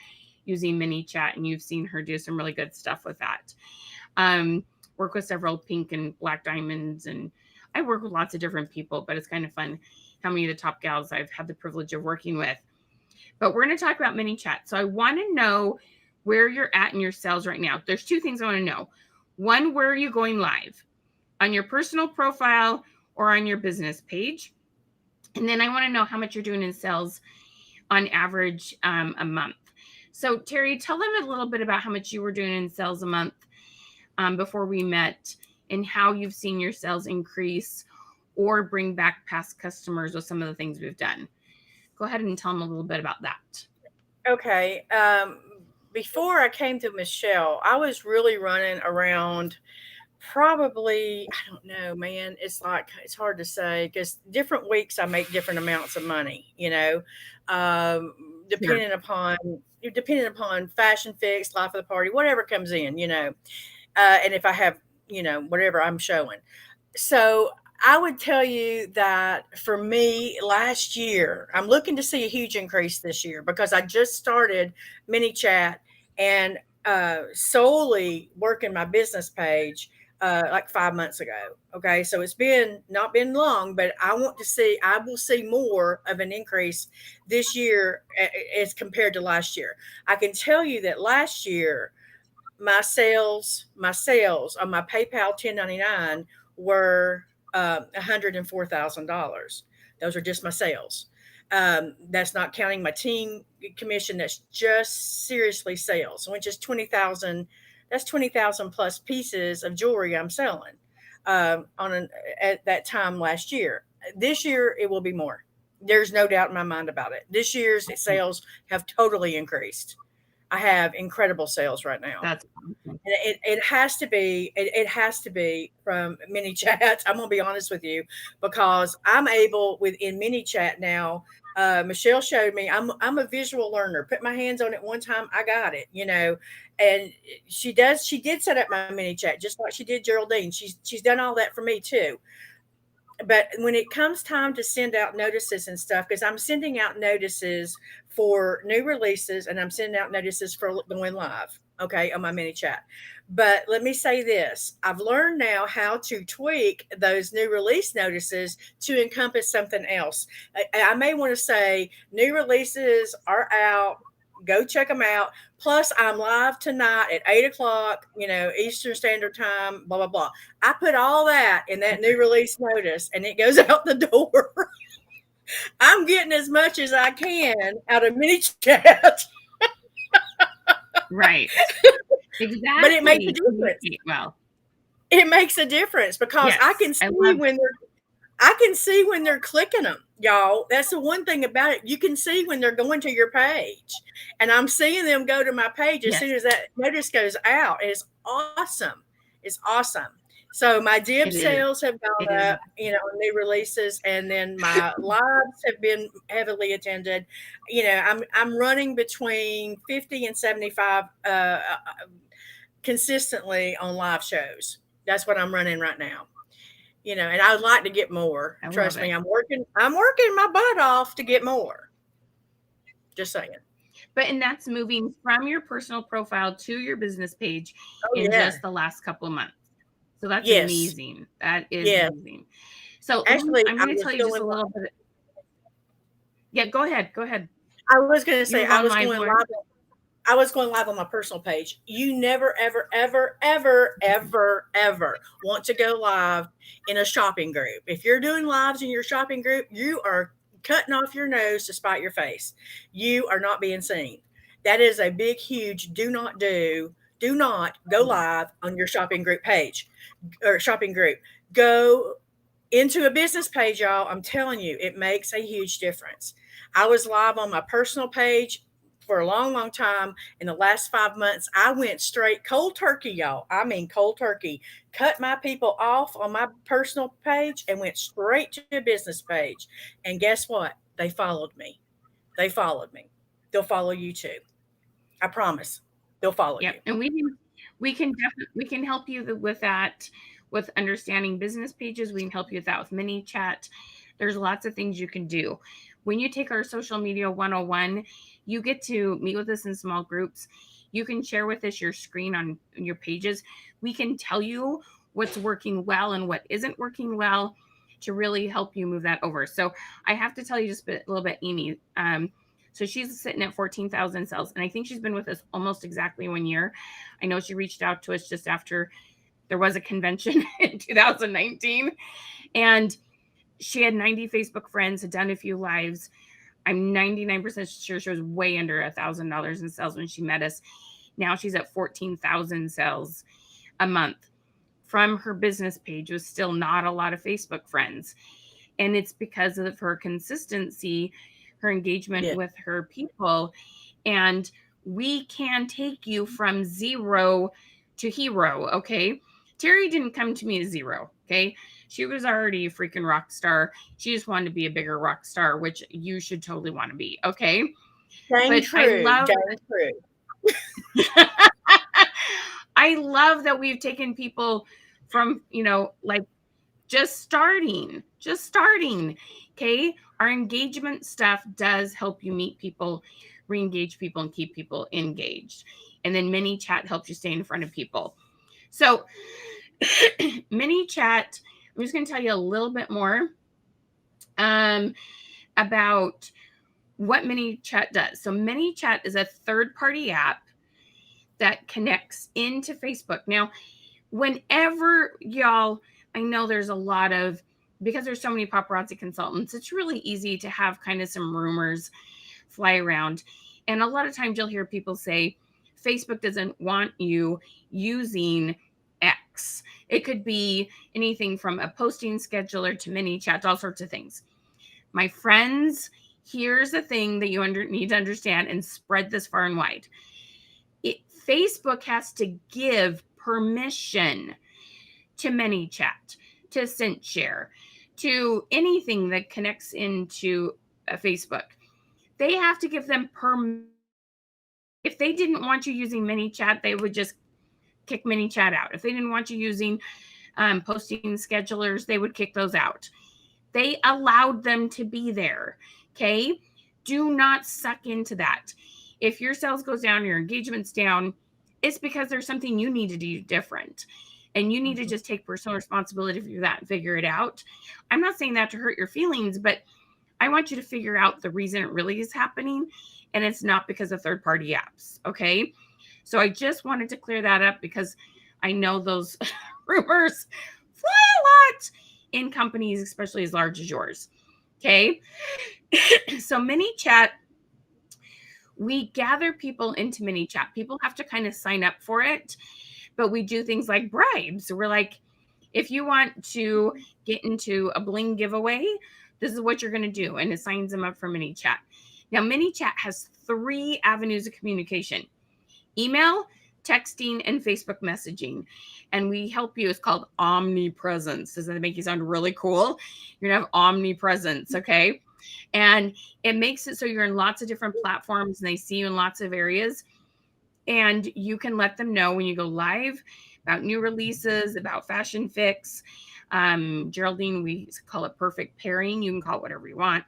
using mini chat, and you've seen her do some really good stuff with that. Work with several pink and black diamonds, and I work with lots of different people, but it's kind of fun how many of the top gals I've had the privilege of working with. But we're going to talk about mini chat. So I want to know where you're at in your sales right now. There's 2 things I want to know. One, where are you going live? On your personal profile or on your business page? And then I want to know how much you're doing in sales on average a month. So Terri, tell them a little bit about how much you were doing in sales a month before we met, and how you've seen your sales increase or bring back past customers with some of the things we've done. Go ahead and tell them a little bit about that. Okay. Before I came to Michelle, I was really running around probably, I don't know, man. It's like, it's hard to say because different weeks I make different amounts of money, um, Sure. depending upon depending upon fashion fix, life of the party, whatever comes in. And if I have, whatever I'm showing. So I would tell you that for me last year, I'm looking to see a huge increase this year because I just started mini chat and solely working my business page like 5 months ago. Okay, so it's been not been long, but I will see more of an increase this year as compared to last year. I can tell you that last year my sales on my PayPal 1099 were $104,000. Those are just my sales. That's not counting my team commission. That's just seriously sales, which is 20,000. That's 20,000 plus pieces of jewelry I'm selling on at that time last year. This year it will be more. There's no doubt in my mind about it. This year's sales have totally increased. I have incredible sales right now. That's awesome. And it has to be it has to be from mini chats. I'm gonna be honest with you because I'm able within mini chat now. Michelle showed me I'm a visual learner. Put my hands on it one time, I got it. And she did set up my mini chat just like she did Geraldine. She's done all that for me too. But when it comes time to send out notices and stuff, because I'm sending out notices for new releases and I'm sending out notices for going live, okay, on my mini chat. But let me say this, I've learned now how to tweak those new release notices to encompass something else. I may want to say new releases are out. Go check them out. Plus, I'm live tonight at 8 o'clock, Eastern Standard Time, blah, blah, blah. I put all that in that new release notice and it goes out the door. I'm getting as much as I can out of mini chat, Right. but it makes a Exactly. difference. Communicate well. It makes a difference because I Yes. can I see love when they're clicking them, y'all. That's the one thing about it. You can see when they're going to your page. And I'm seeing them go to my page as soon yes. as that notice goes out. And it's awesome. It's awesome. So my dib It is. sales have It gone is. up, on new releases, and then my lives have been heavily attended. I'm running between 50 and 75 consistently on live shows. That's what I'm running right now. And I would like to get more. I love Trust it. me, I'm working my butt off to get more. Just saying. But and that's moving from your personal profile to your business page Oh in yeah. just the last couple of months. So that's Yes. amazing. That is Yes. amazing. So Actually, I'm I going to was tell you just going a little bit. Yeah, go ahead. Go ahead. I was going to You say were I going was live going where? live I was going live on my personal page. You never, ever, ever, ever, ever, ever want to go live in a shopping group. If you're doing lives in your shopping group, you are cutting off your nose to spite your face. You are not being seen. That is a big, huge do not do. Do not go Yeah. live on your shopping group page or shopping group. Go into a business page, y'all. I'm telling you, it makes a huge difference. I was live on my personal page for a long, long time. In the last 5 months, I went straight cold turkey, y'all. I mean, cold turkey. Cut my people off on my personal page and went straight to a business page. And guess what? They followed me. They followed me. They'll follow you too. I promise. They'll follow Yep, you. and we can help you with that, with understanding business pages. We can help you with that with mini chat. There's lots of things you can do. When you take our social media 101, you get to meet with us in small groups. You can share with us your screen on your pages. We can tell you what's working well and what isn't working well to really help you move that over. So I have to tell you just a little bit, Amy. So she's sitting at 14,000 sales, and I think she's been with us almost exactly 1 year. I know she reached out to us just after there was a convention in 2019, and she had 90 Facebook friends, had done a few lives. I'm 99% sure she was way under $1,000 in sales when she met us. Now she's at 14,000 sales a month from her business page with still not a lot of Facebook friends. And it's because of her consistency, her engagement Yeah. with her people. And we can take you from zero to hero. Okay. Terri didn't come to me as zero. Okay. She was already a freaking rock star. She just wanted to be a bigger rock star, which you should totally want to be. Okay. Dang But I true. love Dang true. I love that we've taken people from, like just starting. Okay. Our engagement stuff does help you meet people, re-engage people, and keep people engaged. And then mini chat helps you stay in front of people. So mini chat, I'm just going to tell you a little bit more about what mini chat does. So mini chat is a third-party app that connects into Facebook. Now, whenever y'all, I know there's a lot of, because there's so many paparazzi consultants, it's really easy to have kind of some rumors fly around. And a lot of times you'll hear people say, Facebook doesn't want you using X. It could be anything from a posting scheduler to mini chats, all sorts of things. My friends, here's the thing that you need to understand and spread this far and wide. Facebook has to give permission to ManyChat, to SendShare, to anything that connects into Facebook. They have to give them permission. If they didn't want you using ManyChat, they would just kick ManyChat out. If they didn't want you using posting schedulers, they would kick those out. They allowed them to be there. Okay. Do not suck into that. If your sales goes down, your engagement's down, it's because there's something you need to do different. And you need to just take personal responsibility for that and figure it out. I'm not saying that to hurt your feelings, but I want you to figure out the reason it really is happening. And it's not because of third-party apps. Okay. So I just wanted to clear that up because I know those rumors fly a lot in companies, especially as large as yours. Okay. So mini chat, we gather people into mini chat. People have to kind of sign up for it, but we do things like bribes. We're like, if you want to get into a bling giveaway, this is what you're going to do. And it signs them up for mini chat. Now, mini chat has 3 avenues of communication: email, texting, and Facebook messaging. And we help you. It's called omnipresence. Does that make you sound really cool? You're going to have omnipresence. Okay. And it makes it so you're in lots of different platforms and they see you in lots of areas. And you can let them know when you go live about new releases, about fashion fix. Geraldine, we call it perfect pairing. You can call it whatever you want.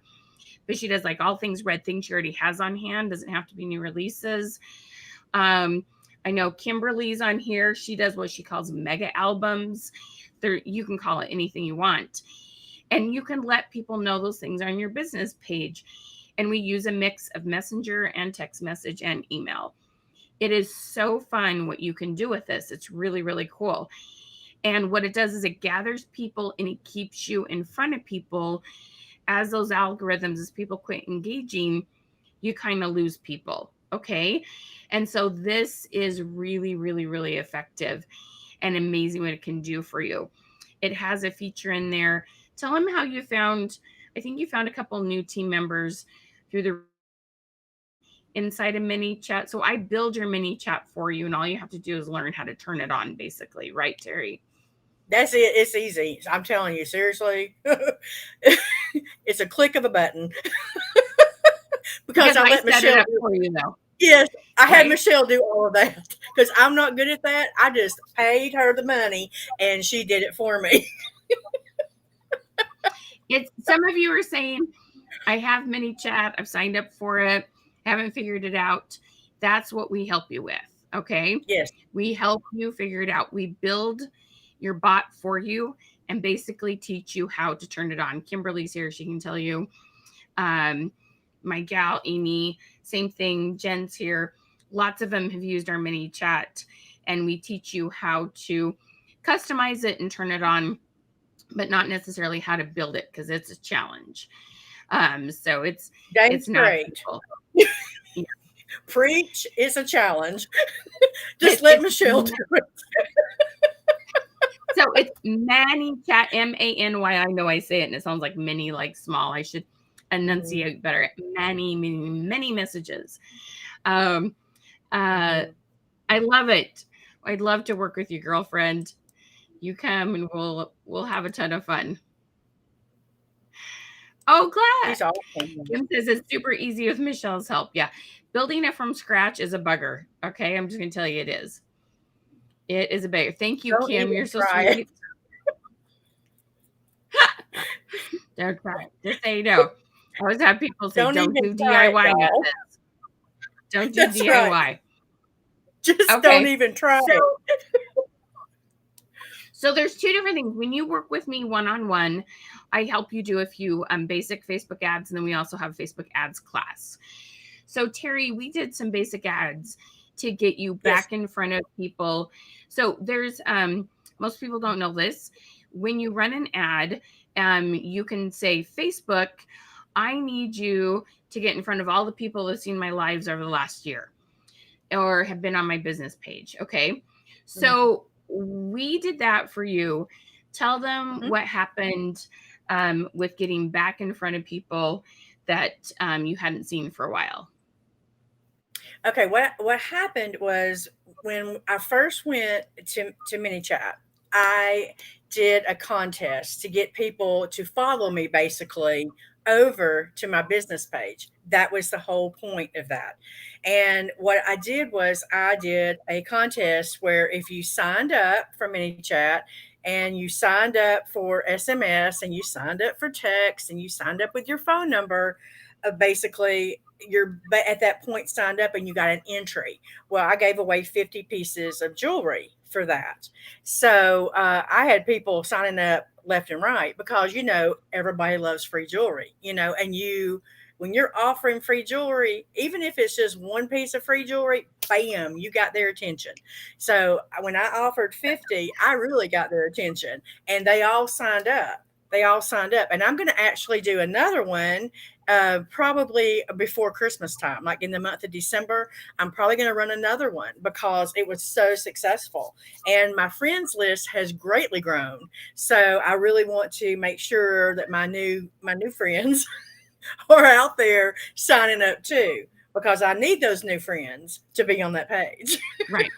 But she does like all things red, things she already has on hand. Doesn't have to be new releases. I know Kimberly's on here. She does what she calls mega albums. You can call it anything you want. And you can let people know those things on your business page. And we use a mix of messenger and text message and email. It is so fun what you can do with this. It's really, really cool. And what it does is it gathers people and it keeps you in front of people. As those algorithms, as people quit engaging, you kind of lose people. Okay. And so this is really, really, really effective and amazing what it can do for you. It has a feature in there. Tell them how you found, I think you found a couple new team members through the, inside a mini chat. So I build your mini chat for you, and all you have to do is learn how to turn it on, basically. Right, Terri? That's it. It's easy. I'm telling you, seriously. It's a click of a button because Because I I let set it Michelle up do. for you, though. Yes, I had Right? Michelle do all of that because I'm not good at that. I just paid her the money and she did it for me. It's some of you are saying, I have mini chat, I've signed up for it, haven't figured it out. That's what we help you with. Okay. Yes, We help you figure it out. We build your bot for you and basically teach you how to turn it on. Kimberly's here. She can tell you. Um, my gal, Amy, same thing. Jen's here. Lots of them have used our mini chat, and we teach you how to customize it and turn it on, but not necessarily how to build it because it's a challenge. So Dame's it's not great. simple. Yeah. Preach is a challenge. Just It's let it's Michelle do it. so it's Manny Chat, Many. I know I say it and it sounds like many, like small. I should Mhm, enunciate better. Many messages. Um, uh, mhm. I love it. I'd love to work with you, girlfriend. You come and we'll have a ton of fun. Oh, glad. She's awesome. Kim says it's super easy with Michelle's help. Yeah. Building it from scratch is a bugger. Okay. I'm just going to tell you it is. It is a bugger. Thank you, Don't Kim. You're even so try it. sweet. Don't try it. Just say no. I always have people say, Don't don't even do try it, DIY y'all. methods. Don't do That's right. DIY. Just don't Okay. even try So it. So there's two different things. When you work with me one-on-one, I help you do a few basic Facebook ads, and then we also have Facebook ads class. So Terri, we did some basic ads to get you Yes. back in front of people. So there's most people don't know this. When you run an ad, you can say, Facebook, I need you to get in front of all the people that have seen my lives over the last year or have been on my business page. Okay. Mhm, So we did that for you. Tell them mhm. what happened with getting back in front of people that you hadn't seen for a while. Okay, what happened was when I first went to MiniChat, I did a contest to get people to follow me basically over to my business page. That was the whole point of that. And what I did was I did a contest where if you signed up for MiniChat and you signed up for SMS and you signed up for text and you signed up with your phone number, basically you're at that point signed up and you got an entry. Well, I gave away 50 pieces of jewelry for that. So I had people signing up left and right because, everybody loves free jewelry, and when you're offering free jewelry, even if it's just one piece of free jewelry, bam, you got their attention. So when I offered 50, I really got their attention and they all signed up. They all signed up. And I'm going to actually do another one probably before Christmas time, like in the month of December. I'm probably going to run another one because it was so successful, and my friends list has greatly grown. So I really want to make sure that my new friends are out there signing up too, because I need those new friends to be on that page. Right.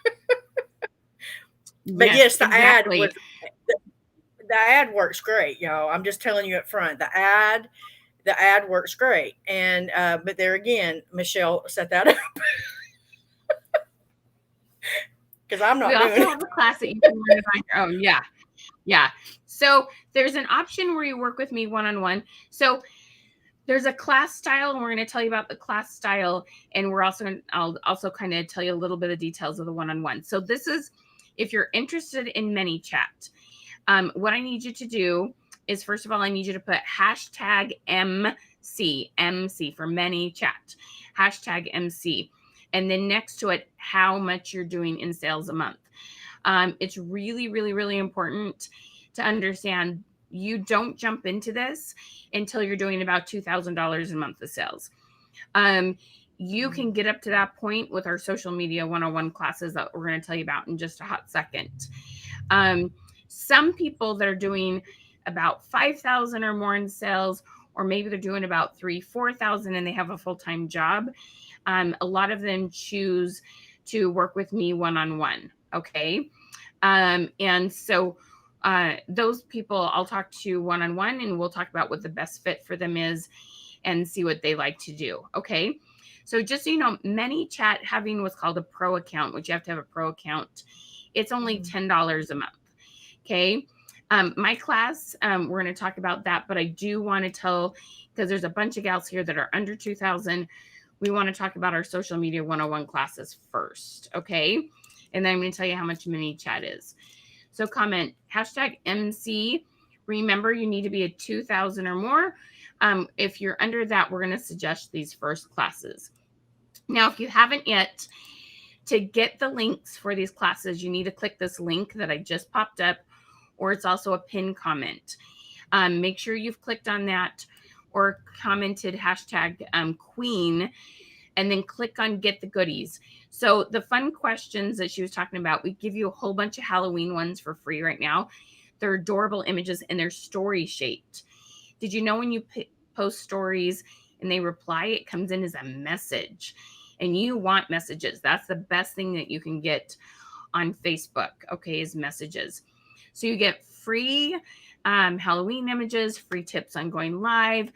But Yes, yes, exactly. the ad works great, y'all. I'm just telling you up front. The ad works great, and but there again, Michelle set that up because I'm We not also doing it. have a class that you can learn it on your own. Yeah. Yeah. So there's an option where you work with me one-on-one. So there's a class style, and we're going to tell you about the class style, and I'll also kind of tell you a little bit of details of the one-on-one. So this is if you're interested in ManyChat. What I need you to do is, first of all, I need you to put hashtag MC for ManyChat, hashtag MC, and then next to it, how much you're doing in sales a month. It's really, really, really important to understand you don't jump into this until you're doing about $2,000 a month of sales. You can get up to that point with our social media 101 classes that we're going to tell you about in just a hot second. Some people that are doing about 5,000 or more in sales or maybe they're doing about 3,000-4,000 and they have a full-time job. A lot of them choose to work with me one-on-one. Okay. And so those people I'll talk to one-on-one, and we'll talk about what the best fit for them is and see what they like to do. Okay. So just so you know, ManyChat having what's called a pro account, which you have to have a pro account, it's only $10 a month. Okay. My class, we're going to talk about that, but I do want to tell, because there's a bunch of gals here that are under 2,000. We want to talk about our social media 101 classes first. Okay. And then I'm going to tell you how much ManyChat is. So comment #MC. Remember, you need to be at 2,000 or more. If you're under that, we're going to suggest these first classes. Now, if you haven't yet, to get the links for these classes, you need to click this link that I just popped up, or it's also a pinned comment. Make sure you've clicked on that or commented #Queen, and then click on Get the Goodies. So the fun questions that she was talking about, we give you a whole bunch of Halloween ones for free right now. They're adorable images and they're story shaped. Did you know when you post stories and they reply, it comes in as a message? And you want messages. That's the best thing that you can get on Facebook, okay, is messages. So you get free Halloween images, free tips on going live,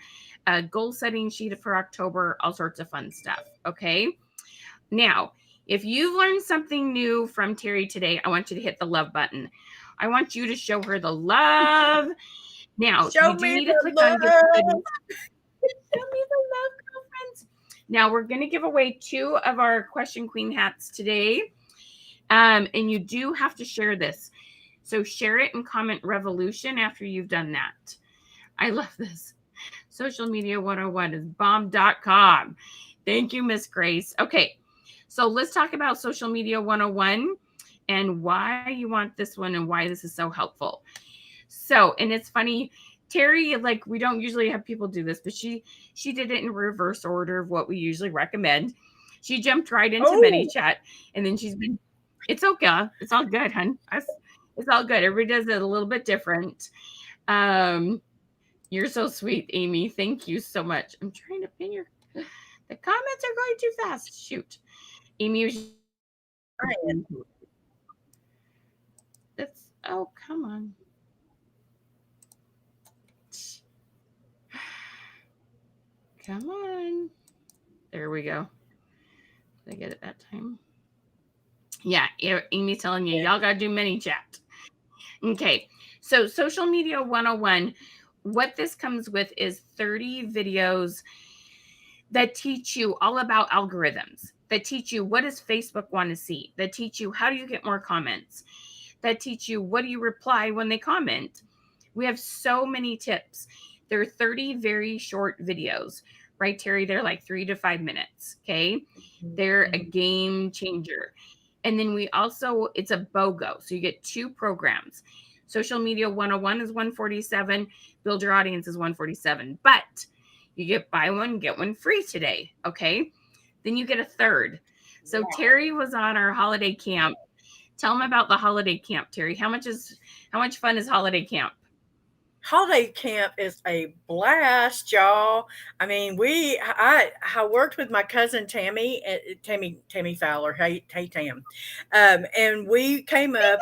a goal setting sheet for October, all sorts of fun stuff, okay? Now, if you've learned something new from Terri today, I want you to hit the love button. I want you to show her the love. Now, you do need to click on Get the Goodies. Show me the love, girlfriends. Now, we're going to give away 2 of our Question Queen hats today. And you do have to share this. So share it and comment revolution after you've done that. I love this. Social Media 101 is bomb.com. Thank you, Miss Grace. Okay, so let's talk about Social Media 101 and why you want this one and why this is so helpful. So, and it's funny, Terri, like, we don't usually have people do this, but she did it in reverse order of what we usually recommend. She jumped right into ManyChat, and then she's been, it's okay. It's all good, hun. It's all good. Everybody does it a little bit different. You're so sweet, Amy. Thank you so much. I'm trying to pin your, the comments are going too fast. Shoot. Amy was that's, oh, come on. Come on. There we go. Did I get it that time? Yeah, Amy's telling you, y'all got to do ManyChat. Okay, so Social Media 101, what this comes with is 30 videos that teach you all about algorithms, that teach you what does Facebook want to see, that teach you how do you get more comments, that teach you what do you reply when they comment. We have so many tips. There are 30 very short videos, right, Terri? They're like 3 to 5 minutes, okay? They're a game changer. And then we also, it's a BOGO. So you get 2 programs. Social Media 101 is $147. Build Your Audience is $147. But you get buy one, get one free today, okay? Then you get a third. So Terri was on our holiday camp. Tell them about the holiday camp, Terri. How much fun is holiday camp? Holiday camp is a blast, y'all. I mean, I worked with my cousin Tammy Fowler. Hey Tam, and we came up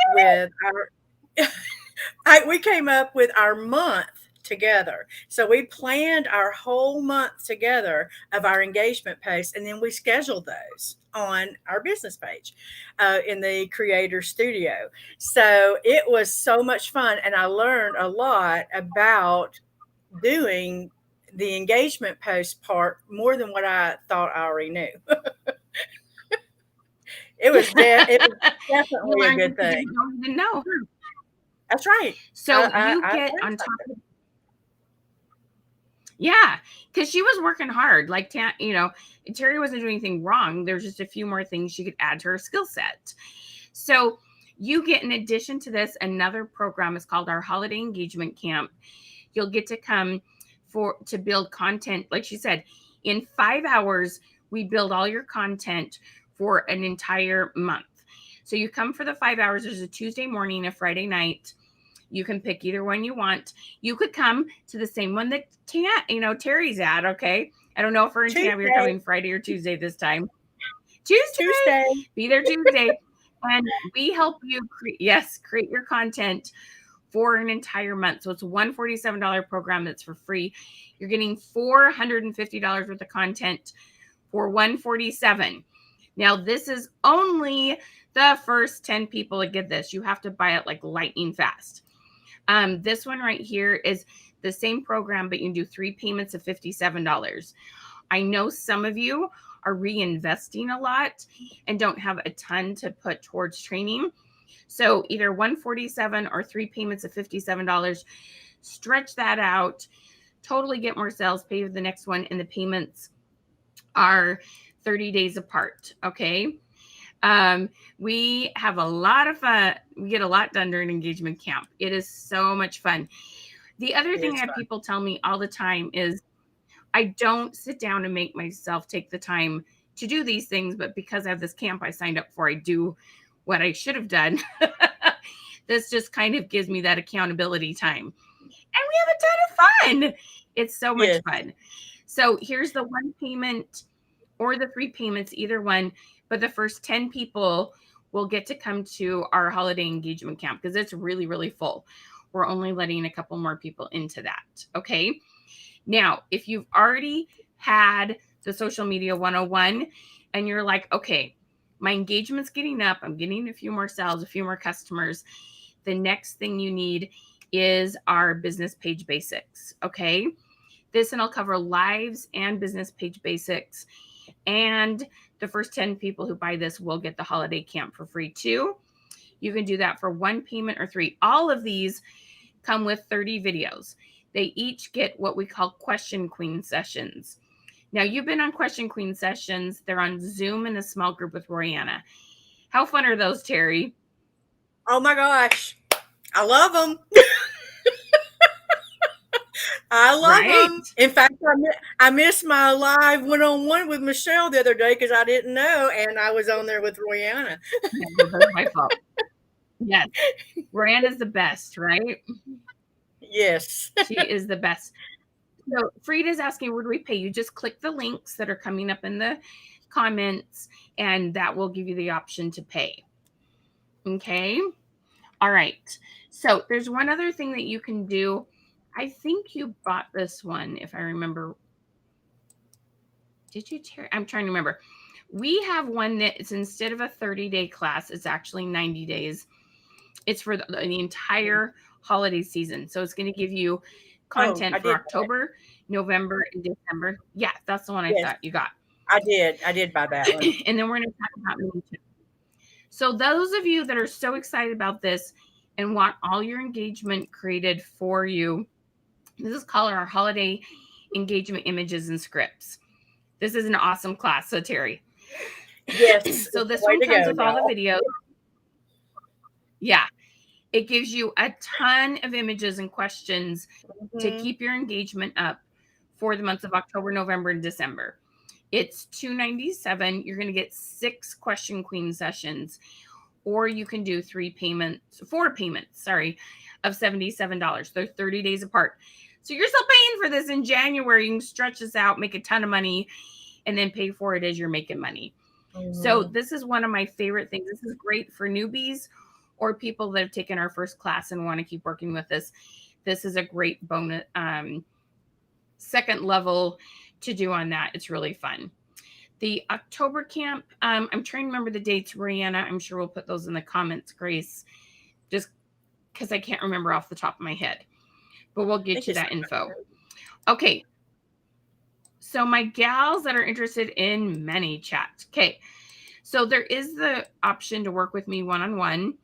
with our month together. So we planned our whole month together of our engagement posts, and then we scheduled those on our business page in the creator studio. So it was so much fun, and I learned a lot about doing the engagement post part more than what I thought I already knew. It was definitely a good thing. You don't even know. That's right. So you get on top of, yeah, because she was working hard. Like, you know, Terri wasn't doing anything wrong. There's just a few more things she could add to her skill set. So you get, in addition to this, another program is called our Holiday Engagement Camp. You'll get to come to build content. Like she said, in 5 hours, we build all your content for an entire month. So you come for the 5 hours. There's a Tuesday morning, a Friday night. You can pick either one you want. You could come to the same one that Terri's at. Okay. I don't know if her and Tam are coming Friday or Tuesday this time. Tuesday. Be there Tuesday. And we help you create your content for an entire month. So it's a $147 program that's for free. You're getting $450 worth of content for $147. Now, this is only the first 10 people that get this. You have to buy it like lightning fast. This one right here is the same program, but you can do 3 payments of $57. I know some of you are reinvesting a lot and don't have a ton to put towards training. So either $147 or 3 payments of $57. Stretch that out, totally get more sales, pay for the next one, and the payments are 30 days apart. Okay. We have a lot of fun. We get a lot done during engagement camp. It is so much fun. The other thing I have people tell me all the time is I don't sit down and make myself take the time to do these things, but because I have this camp I signed up for, I do what I should have done. This just kind of gives me that accountability time. And we have a ton of fun. It's so much fun. So here's the 1 payment or the 3 payments, either one. But the first 10 people will get to come to our holiday engagement camp because it's really, really full. We're only letting a couple more people into that. Okay. Now, if you've already had the social media 101 and you're like, okay, my engagement's getting up, I'm getting a few more sales, a few more customers, the next thing you need is our business page basics. Okay. This and I'll cover lives and business page basics. And the first 10 people who buy this will get the holiday camp for free too. You can do that for 1 payment or 3. All of these come with 30 videos. They each get what we call Question Queen sessions. Now, you've been on Question Queen sessions. They're on Zoom in a small group with Royanna. How fun are those, Terri? Oh my gosh. I love them. I love them. In fact, I missed my live one-on-one with Michelle the other day because I didn't know, and I was on there with Royanna. That's my fault. Yes. Royanna's the best, right? Yes. She is the best. So Frida's asking, where do we pay? You just click the links that are coming up in the comments, and that will give you the option to pay. Okay. All right. So there's one other thing that you can do. I think you bought this one, if I remember. Did you, Terri? I'm trying to remember. We have one that is instead of a 30-day class, it's actually 90 days. It's for the entire holiday season. So it's going to give you content for October, November, and December. Yeah, that's the one I thought you got. I did buy that one. And then we're going to talk about me too. So those of you that are so excited about this and want all your engagement created for you, this is called our holiday engagement images and scripts. This is an awesome class. So Terri. Yes. So this one comes with all the videos. Yeah. It gives you a ton of images and questions to keep your engagement up for the months of October, November, and December. It's $297. You're going to get 6 Question Queen sessions, or you can do 4 payments, of $77. They're 30 days apart. So you're still paying for this in January. You can stretch this out, make a ton of money, and then pay for it as you're making money. So this is one of my favorite things. This is great for newbies or people that have taken our first class and want to keep working with us. This is a great bonus, second level to do on that. It's really fun. The October camp, I'm trying to remember the dates, Rihanna. I'm sure we'll put those in the comments, Grace, just because I can't remember off the top of my head. But we'll get you that info. Okay. So my gals that are interested in ManyChat. Okay. So there is the option to work with me one-on-one.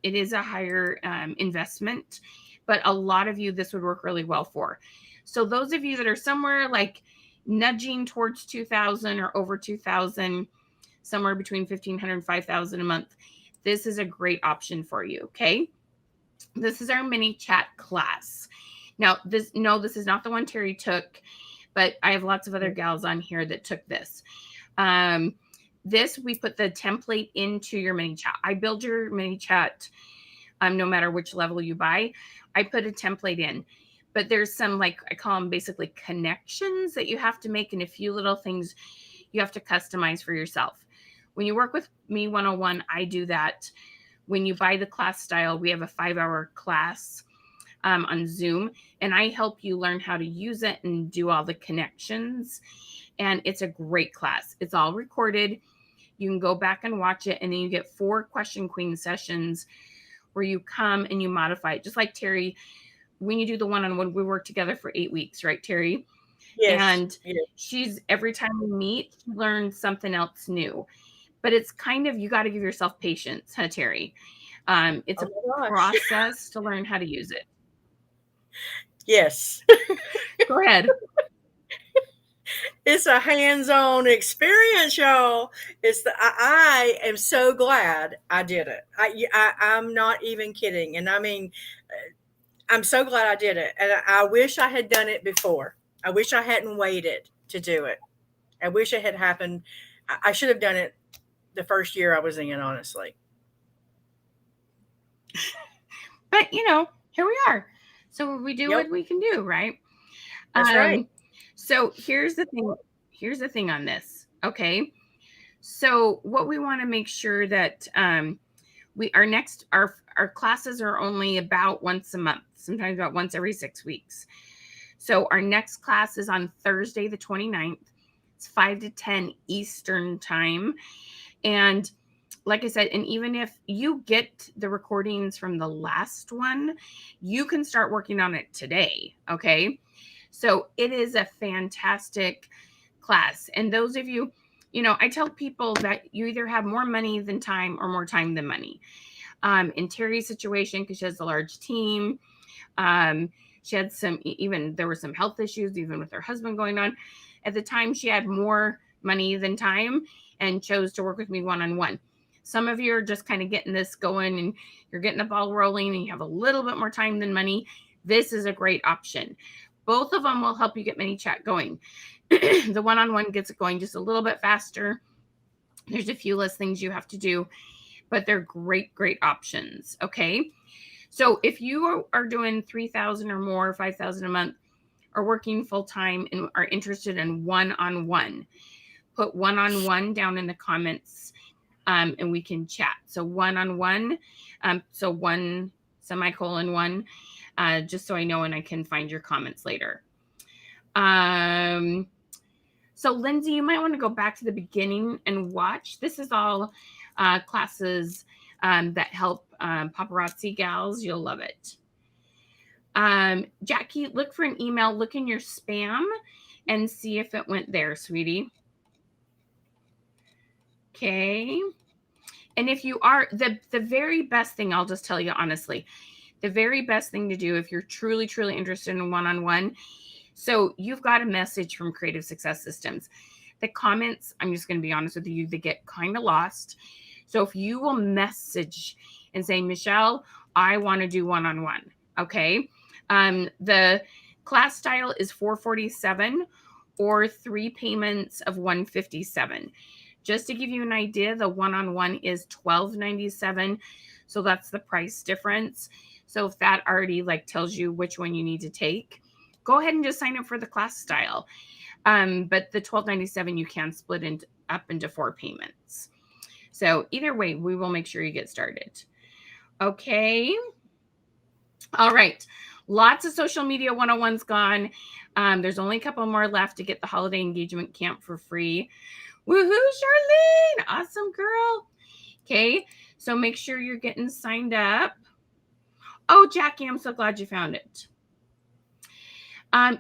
It is a higher investment, but a lot of you, this would work really well for. So those of you that are somewhere like nudging towards 2,000 or over 2,000, somewhere between 1,500 and 5,000 a month, this is a great option for you. Okay. This is our ManyChat class. Now, this is not the one Terri took, but I have lots of other gals on here that took this. This, we put the template into your ManyChat. I build your ManyChat no matter which level you buy. I put a template in, but there's some, like, I call them basically connections that you have to make, and a few little things you have to customize for yourself. When you work with me 101, I do that. When you buy the class style, we have a 5-hour class on Zoom, and I help you learn how to use it and do all the connections. And it's a great class. It's all recorded. You can go back and watch it, and then you get 4 question queen sessions where you come and you modify it. Just like Terri, when you do the one-on-one, we work together for 8 weeks, right, Terri? Yes. And Yes. she's, every time we meet, she learns something else new. But it's kind of, you got to give yourself patience, huh, Terri? It's Oh a my gosh. process to learn how to use it. Yes. Go ahead. It's a hands-on experience, y'all. I am so glad I did it. I'm not even kidding, and I mean, I'm so glad I did it, and I wish I had done it before. I wish I hadn't waited to do it. I wish it had happened. I should have done it the first year I was in, honestly. But, here we are. So we do Yep, what we can do, right? that's right. So here's the thing. Here's the thing on this. Okay. So what we want to make sure that our classes are only about once a month, sometimes about once every 6 weeks. So our next class is on Thursday the 29th. It's 5 to 10 Eastern time. And like I said, and even if you get the recordings from the last one, you can start working on it today. Okay. So it is a fantastic class. And those of you, I tell people that you either have more money than time or more time than money. In Terri's situation, because she has a large team, she had there were some health issues, even with her husband going on. At the time, she had more money than time and chose to work with me one-on-one. Some of you are just kind of getting this going and you're getting the ball rolling and you have a little bit more time than money. This is a great option. Both of them will help you get ManyChat going. The one-on-one gets it going just a little bit faster. There's a few less things you have to do, but they're great, great options. Okay. So if you are doing 3,000 or more, 5,000 a month, or working full time and are interested in one-on-one, put one-on-one down in the comments, and we can chat. So one-on-one, so 1:1, just so I know and I can find your comments later. So Lindsay, you might want to go back to the beginning and watch. This is all classes that help paparazzi gals. You'll love it. Jackie, look for an email. Look in your spam and see if it went there, sweetie. Okay. And if you are, the very best thing, I'll just tell you honestly, the very best thing to do if you're truly, truly interested in one-on-one. So you've got a message from Creative Success Systems. The comments, I'm just going to be honest with you, they get kind of lost. So if you will message and say, Michelle, I want to do one-on-one. Okay. The class style is $447 or 3 payments of $157. Just to give you an idea, the one-on-one is $12.97. So that's the price difference. So if that already tells you which one you need to take, go ahead and just sign up for the class style. But the $12.97 you can split up into 4 payments. So either way, we will make sure you get started. Okay. All right. Lots of social media 101's gone. There's only a couple more left to get the holiday engagement camp for free. Woohoo, Charlene. Awesome, girl. Okay. So make sure you're getting signed up. Oh, Jackie, I'm so glad you found it.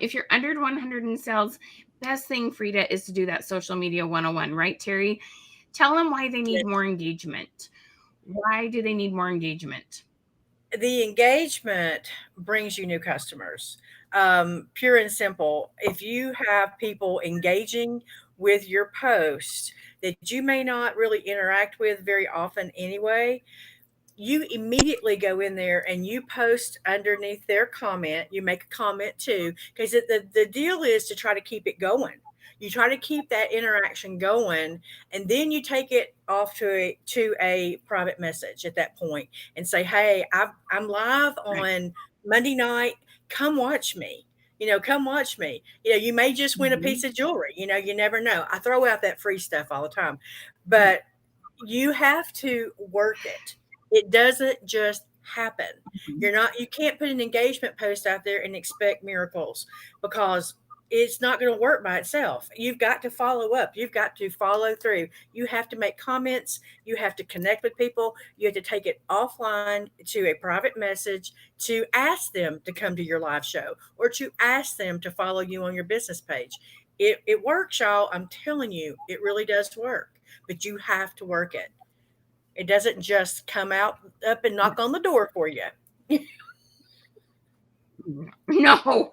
If you're under 100 in sales, best thing, Frida, is to do that social media 101, right, Terri? Tell them why they need more engagement. Why do they need more engagement? The engagement brings you new customers. Pure and simple. If you have people engaging with your post that you may not really interact with very often anyway, you immediately go in there and you post underneath their comment. You make a comment too, because the deal is to try to keep it going. You try to keep that interaction going, and then you take it off to a private message at that point and say, "Hey, I'm live Right. on Monday night. Come watch me. Come watch me. You may just win a piece Mhm. of jewelry. You never know. I throw out that free stuff all the time, but you have to work it. It doesn't just happen. Mhm. You can't put an engagement post out there and expect miracles, because it's not going to work by itself. You've got to follow up. You've got to follow through. You have to make comments. You have to connect with people. You have to take it offline to a private message to ask them to come to your live show, or to ask them to follow you on your business page. It works, y'all. I'm telling you, it really does work, but you have to work it. It doesn't just come out up and knock on Yes. the door for you. No.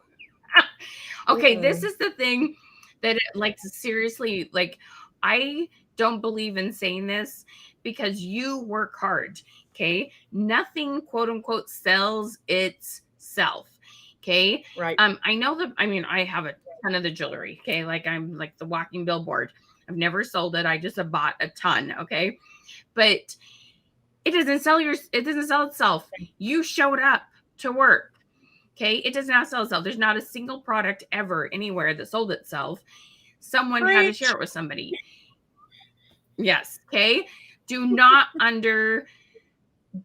Okay, this Mm-mm. is the thing that like seriously, like I don't believe in saying this because you work hard. Okay, nothing quote unquote sells itself. Okay, Right. I know that. I mean, I have a ton of the jewelry. Okay, like I'm like the walking billboard. I've never sold it. I just have bought a ton. Okay, but it doesn't sell itself. You showed up to work. Okay, it does not sell itself. There's not a single product ever anywhere that sold itself. Someone had to share Preach. it with somebody. Yes. Okay. Do not under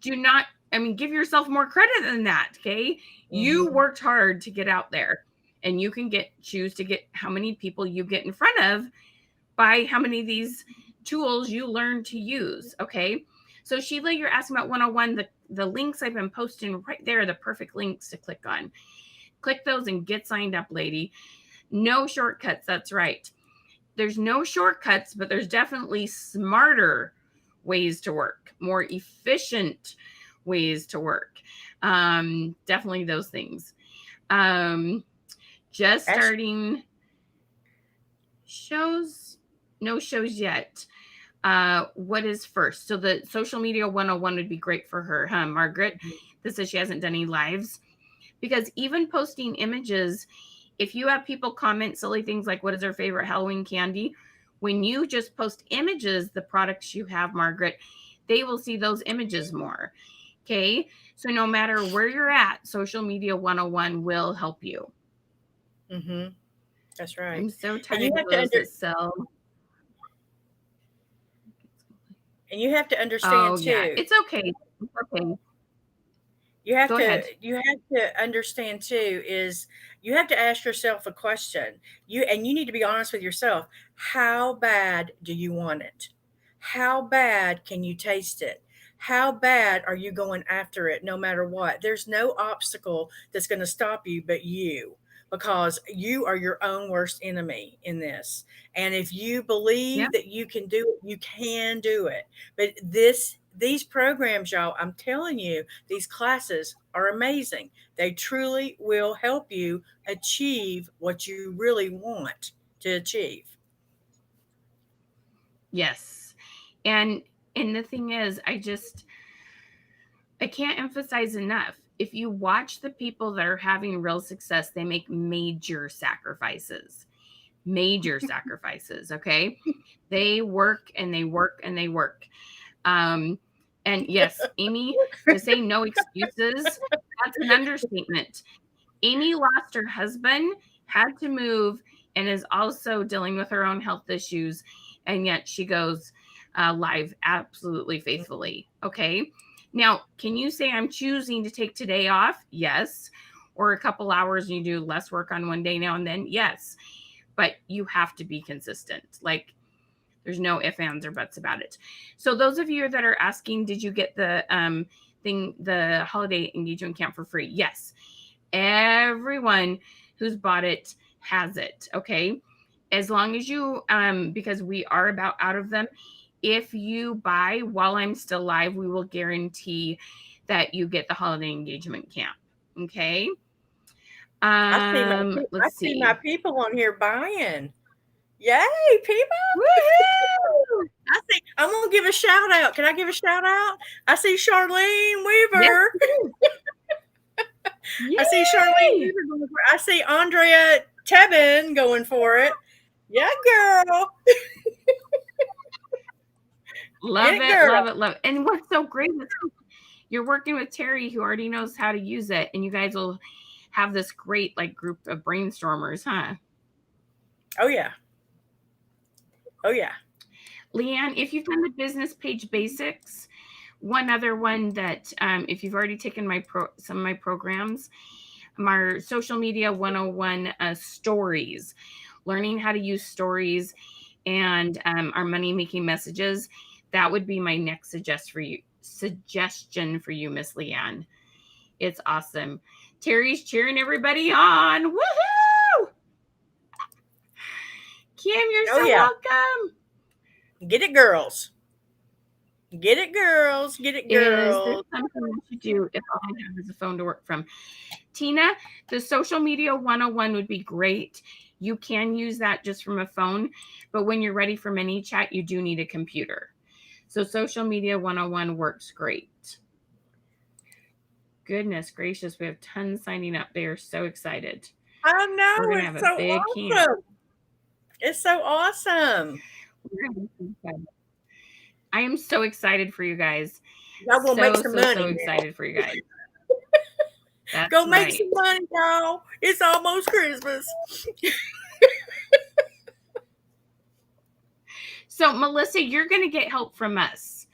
do not I mean give yourself more credit than that. Okay. You Hmm. worked hard to get out there, and you can choose to get how many people you get in front of by how many of these tools you learn to use. Okay. So Sheila, you're asking about 101. The links I've been posting right there are the perfect links to click on. Click those and get signed up, lady. No shortcuts. That's right. There's no shortcuts, but there's definitely smarter ways to work, more efficient ways to work. Definitely those things. Um, just Ash, starting shows, no shows yet. What is first? So the social media 101 would be great for her, huh, Margaret? This says she hasn't done any lives. Because even posting images, if you have people comment silly things like what is their favorite Halloween candy, when you just post images, the products you have, Margaret, they will see those images more. Okay. So no matter where you're at, social media 101 will help you. mm-hmm. That's right. I'm so And tired of those that sell. you have to understand Oh yeah, too. it's okay. It's okay. You have Go to ahead. you have to understand too is you have to ask yourself a question. You need to be honest with yourself. How bad do you want it? How bad can you taste it? How bad are you going after it no matter what? There's no obstacle that's going to stop you but you, because you are your own worst enemy in this. And if you Yeah. believe that you can do it, you can do it. But these programs, y'all, I'm telling you, these classes are amazing. They truly will help you achieve what you really want to achieve. Yes. And and the thing is, I can't emphasize enough. If you watch the people that are having real success, they make major sacrifices. Major sacrifices, okay? They work and they work and they work. Um and yes, Amy, to say no excuses, that's an understatement. Amy lost her husband, had to move, and is also dealing with her own health issues. And yet she goes live absolutely faithfully. Okay. Now, can you say I'm choosing to take today off? Yes. Or a couple hours and you do less work on one day now and then? Yes. But you have to be consistent. Like, there's no ifs, ands, or buts about it. So, those of you that are asking, did you get the the holiday engagement camp for free? Yes. Everyone who's bought it has it. Okay. As long as you, because we are about out of them, if you buy while I'm still live, we will guarantee that you get the holiday engagement camp. Okay. I Let's see my see. people on here buying. Yay, people! Woohoo! I see. I'm gonna give a shout out. Can I give a shout out? I see Charlene Yes. Weaver. I see Charlene Yay! Weaver going for it. I see Andrea Tebben going for it. Yeah, girl. Love Get it, it, girl. love it, love it. And what's so great is you're working with Terri, who already knows how to use it, and you guys will have this great like group of brainstormers, huh? Oh yeah. Oh yeah. Leanne, if you've done the business page basics, one other one that if you've already taken some of my programs, my social media 101 stories, learning how to use stories and our money making messages, that would be my next suggestion for you, Miss Leanne. It's awesome. Terry's cheering everybody on. Woohoo! Kim, you're Oh so yeah. welcome. Get it, girls. Get it, girls. Get it, Is this girls. something we should do if all I have is a phone to work from? Tina, the social media 101 would be great. You can use that just from a phone, but when you're ready for mini chat, you do need a computer. So social media 101 works great. Goodness gracious, we have tons signing up. They are so excited. I know. We're going to It's have so a big camp. awesome. It's so awesome. I am so excited for you guys. Y'all gonna make some money. So excited for you guys. That's Go make right. some money, y'all. It's almost Christmas. So, Melissa, you're going to get help from us.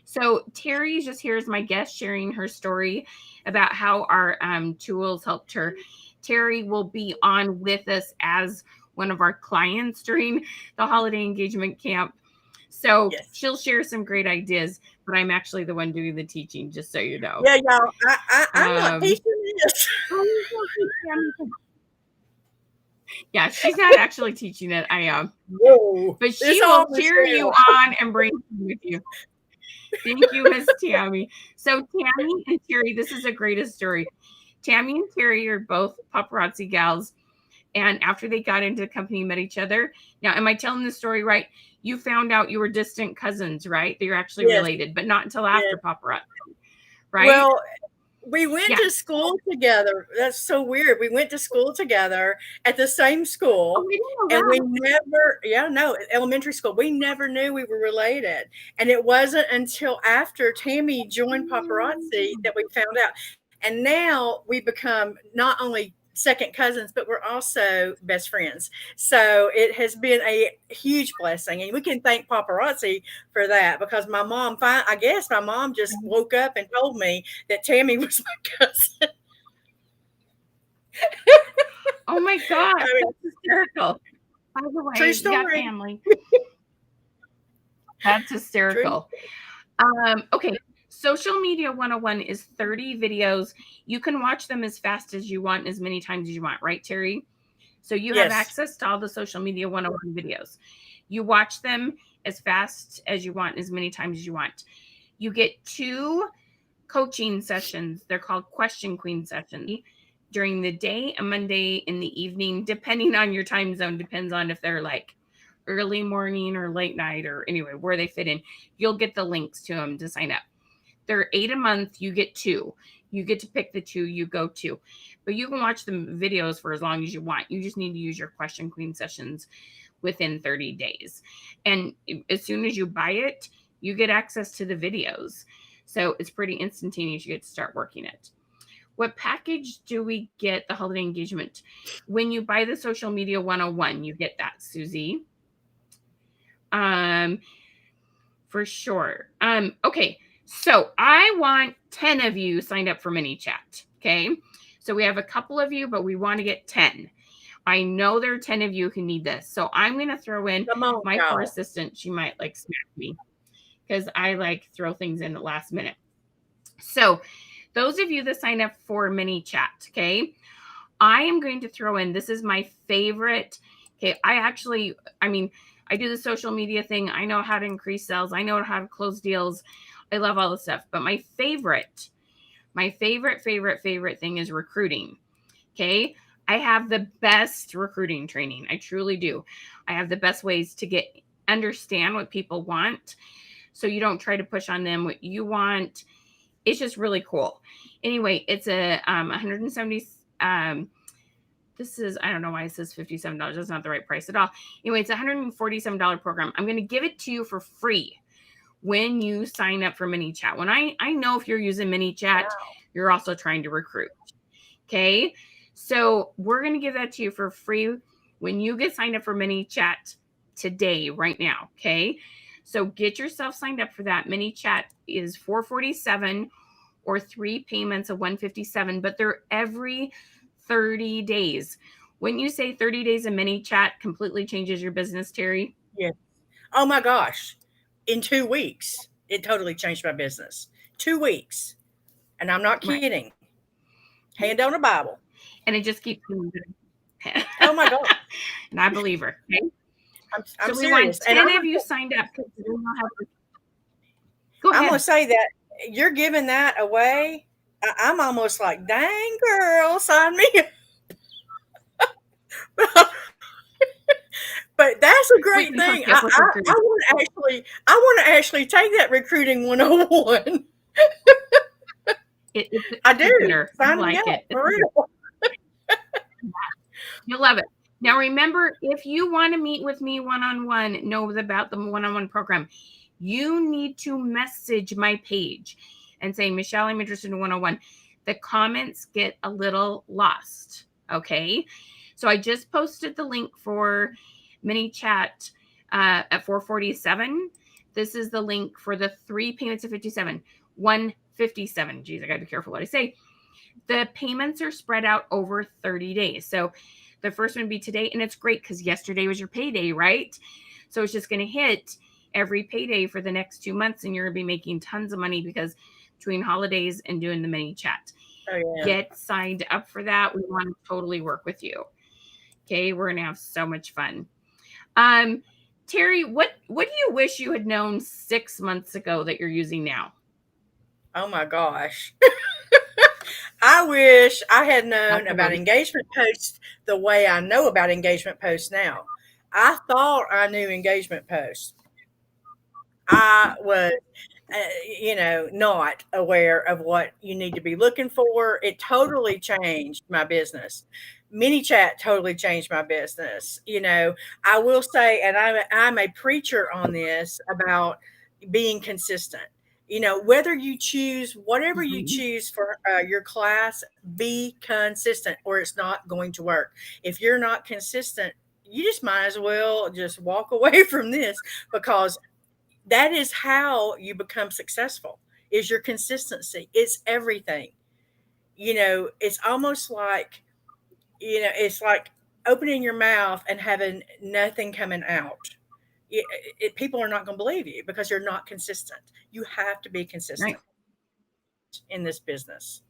So, Terri just here as my guest sharing her story about how our tools helped her. Terri will be on with us as one of our clients during the holiday engagement camp. So Yes. she'll share some great ideas, but I'm actually the one doing the teaching, just so you know. Yeah, y'all. I'm not teaching this. Yeah, she's not actually teaching it. I am. Whoa. But she will cheer you on and bring with you. Thank you, Miss Tammy. So Tammy and Terri, this is a greatest story. Tammy and Terri are both paparazzi gals. And after they got into the company, met each other. Now, am I telling the story right? You found out you were distant cousins, right? That you're actually related, but not until after paparazzi, right? Well, we went to school together. That's so weird. We went to school together at the same school. And we never, elementary school. We never knew we were related. And it wasn't until after Tammy joined Paparazzi that we found out. And now we become not only second cousins, but we're also best friends. So it has been a huge blessing. And we can thank Paparazzi for that because my mom, I guess my mom just woke up and told me that Tammy was my cousin. Oh my God, that's hysterical. By the way, true story. Family. That's hysterical. Okay, Social Media 101 is 30 videos. You can watch them as fast as you want, as many times as you want, right, Terri? So you have access to all the Social Media 101 videos. You watch them as fast as you want, as many times as you want. You get 2 coaching sessions. They're called Question Queen sessions during the day, a Monday in the evening, depending on your time zone, depends on if they're like early morning or late night or anyway, where they fit in. You'll get the links to them to sign up. They're $8 a month. You get 2. You get to pick the 2 you go to, but you can watch the videos for as long as you want. You just need to use your Question Queen sessions within 30 days. And as soon as you buy it, you get access to the videos. So it's pretty instantaneous. You get to start working it. What package do we get the holiday engagement? When you buy the Social Media 101, you get that, Susie. For sure. Okay. So I want 10 of you signed up for mini chat. Okay. So we have a couple of you, but we want to get 10. I know there are 10 of you who need this. So I'm going to throw in my poor assistant. She might like smack me because I like throw things in the last minute. So those of you that sign up for mini chat, okay, I am going to throw in, this is my favorite. Okay. I do the social media thing. I know how to increase sales. I know how to close deals. I love all the stuff, but my favorite thing is recruiting. Okay. I have the best recruiting training. I truly do. I have the best ways to understand what people want. So you don't try to push on them what you want. It's just really cool. Anyway, it's a 170 this is, I don't know why it says $57. That's not the right price at all. Anyway, it's a $147 program. I'm going to give it to you for free when you sign up for mini chat. When I know if you're using mini chat, you're also trying to recruit. Okay. So we're going to give that to you for free when you get signed up for mini chat today, right now. Okay. So get yourself signed up for that. Mini chat is $447 or 3 payments of $157, but they're every 30 days. When you say 30 days of mini chat completely changes your business, Terri? Yeah. Oh my gosh. In 2 weeks, it totally changed my business. 2 weeks. And I'm not Right. kidding. Hand on a Bible. And it just keeps moving. Oh my God. And I believe her. Okay? I'm So we want serious. And 10 of you signed up because we don't have to. Go I'm going ahead. to say that you're giving that away. I'm almost like, dang girl, sign me up. But that's a We great can hook thing. you up with recruiters. I want to actually take that recruiting 101. I It's a do. gooder. I Sign me like up it. for real. You'll love it. Now, remember, if you want to meet with me one-on-one, know about the one-on-one program, you need to message my page and say, Michelle, I'm interested in one-on-one. The comments get a little lost. Okay. So I just posted the link for mini chat at 447. This is the link for the 3 payments of 57, 157. Geez, I gotta be careful what I say. The payments are spread out over 30 days. So the first one would be today, and it's great because yesterday was your payday, right? So it's just going to hit every payday for the next 2 months, and you're going to be making tons of money because between holidays and doing the mini chat. Oh, yeah. Get signed up for that. We want to totally work with you. Okay, we're going to have so much fun. Terri, what do you wish you had known 6 months ago that you're using now? Oh my gosh. I wish I had known about Absolutely. engagement posts the way I know about engagement posts now. I thought I knew engagement posts. I was, not aware of what you need to be looking for. It totally changed my business. Mini chat totally changed my business. I will say, and I'm a preacher on this about being consistent. Whether you choose whatever you Mhm. choose for your class, be consistent or it's not going to work. If you're not consistent, you just might as well just walk away from this because that is how you become successful is your consistency. It's everything. It's almost like, it's like opening your mouth and having nothing coming out. People are not going to believe you because you're not consistent. You have to be Right. consistent in this business.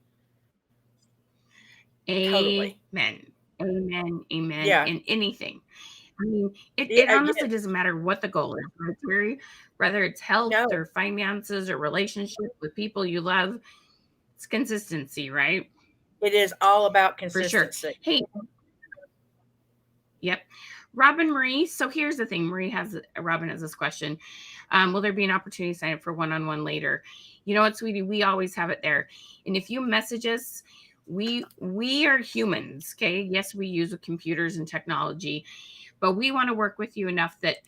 Totally. Amen. Amen. Amen. Yeah. In anything. I mean, it Yeah. honestly doesn't matter what the goal is, right, Terri? Whether it's health No, or finances or relationship with people you love, it's consistency, right? it is all about For sure. consistency. Hey, yep. Robin Marie. So here's the thing. Robin has this question. Will there be an opportunity to sign up for one-on-one later? You know what, sweetie? We always have it there. And if you message us, we are humans. Okay. Yes, we use computers and technology, but we want to work with you enough that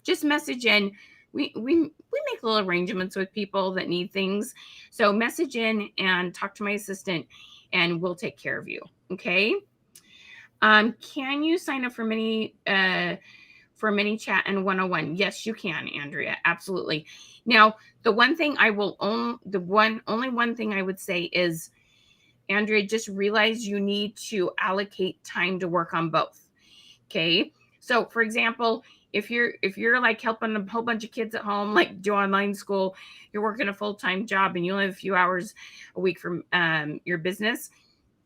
just message in. We make little arrangements with people that need things. So message in and talk to my assistant and we'll take care of you. Okay. Can you sign up for mini chat and 101? Yes, you can, Andrea. Absolutely. Now, the one thing I will only one thing I would say is, Andrea, just realize you need to allocate time to work on both. Okay. So for example, if you're like helping a whole bunch of kids at home, like do online school, you're working a full-time job and you only have a few hours a week from your business,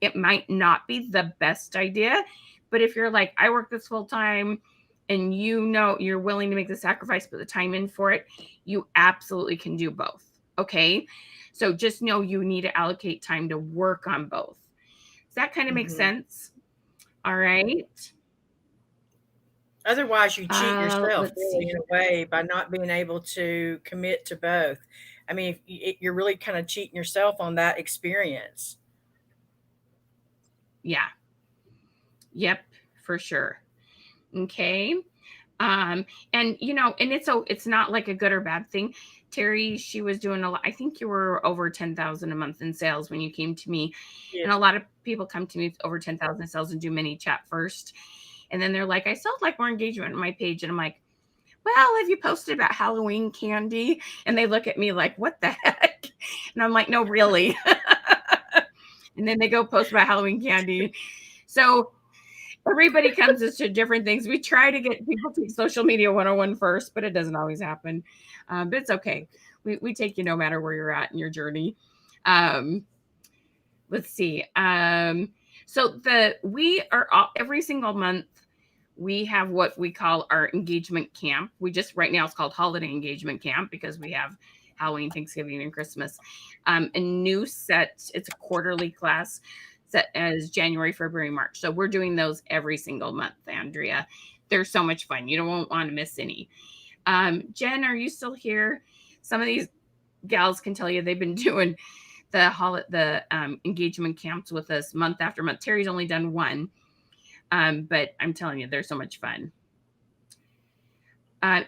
it might not be the best idea. But if you're like, I work this full time and you're willing to make the sacrifice, put the time in for it, you absolutely can do both. Okay. So just know you need to allocate time to work on both. Does that kind of make Hmm. sense? All right. Otherwise, you cheat yourself Let's really see. in a way by not being able to commit to both. I mean, you're really kind of cheating yourself on that experience. Yeah. Yep, for sure. Okay. Um, and and it's not like a good or bad thing. Terri, she was doing a lot. I think you were over 10,000 a month in sales when you came to me. Yeah. And a lot of people come to me with over 10,000 sales and do mini chat first. And then they're like, I still like more engagement on my page. And I'm like, well, have you posted about Halloween candy? And they look at me like, what the heck? And I'm like, no, really. And then they go post about Halloween candy. So everybody comes to different things. We try to get people to social media 101 first, but it doesn't always happen. But it's okay. We take you no matter where you're at in your journey. Um, let's see. So we are every single month we have what we call our engagement camp. We just right now it's called holiday engagement camp because we have Halloween, Thanksgiving, and Christmas. A new set. It's a quarterly class set as January, February, March. So we're doing those every single month, Andrea. They're so much fun. You don't want to miss any. Jen, are you still here? Some of these gals can tell you they've been doing the engagement camps with us month after month. Terry's only done one, but I'm telling you, they're so much fun.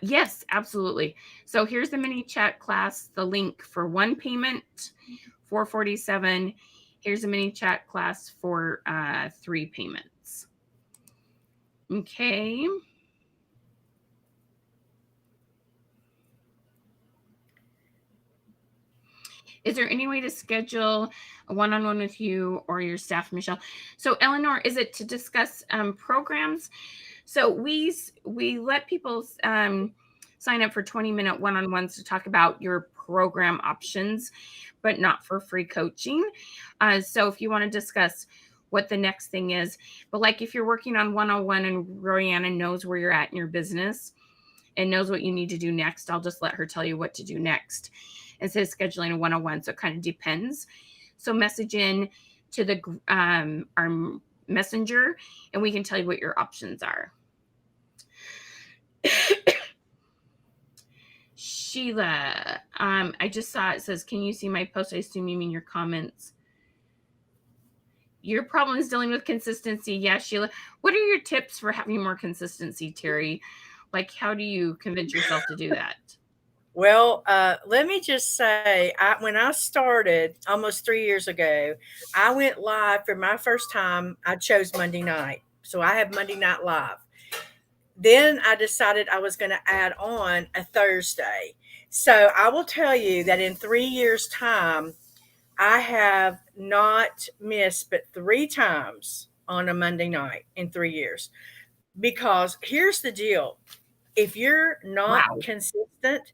Yes, absolutely. So here's the mini chat class, the link for one payment, $447. Here's a mini chat class for 3 payments. Okay. Is there any way to schedule a one-on-one with you or your staff, Michelle? So Eleanor, is it to discuss programs? So we let people sign up for 20-minute one-on-ones to talk about your program options, but not for free coaching. So if you want to discuss what the next thing is, but like if you're working on 101 and Royanna knows where you're at in your business and knows what you need to do next, I'll just let her tell you what to do next instead of scheduling a 101. So it kind of depends. So message in to the our messenger and we can tell you what your options are. Sheila, I just saw it says, can you see my post? I assume you mean your comments. Your problem is dealing with consistency. Yeah, Sheila. What are your tips for having more consistency, Terri? Like, how do you convince yourself to do that? Well, let me just say, when I started almost 3 years ago, I went live for my first time. I chose Monday night. So I have Monday Night Live. Then I decided I was going to add on a Thursday. So I will tell you that in 3 years' time, I have not missed but 3 times on a Monday night in 3 years. Because here's the deal, if you're not Wow. consistent,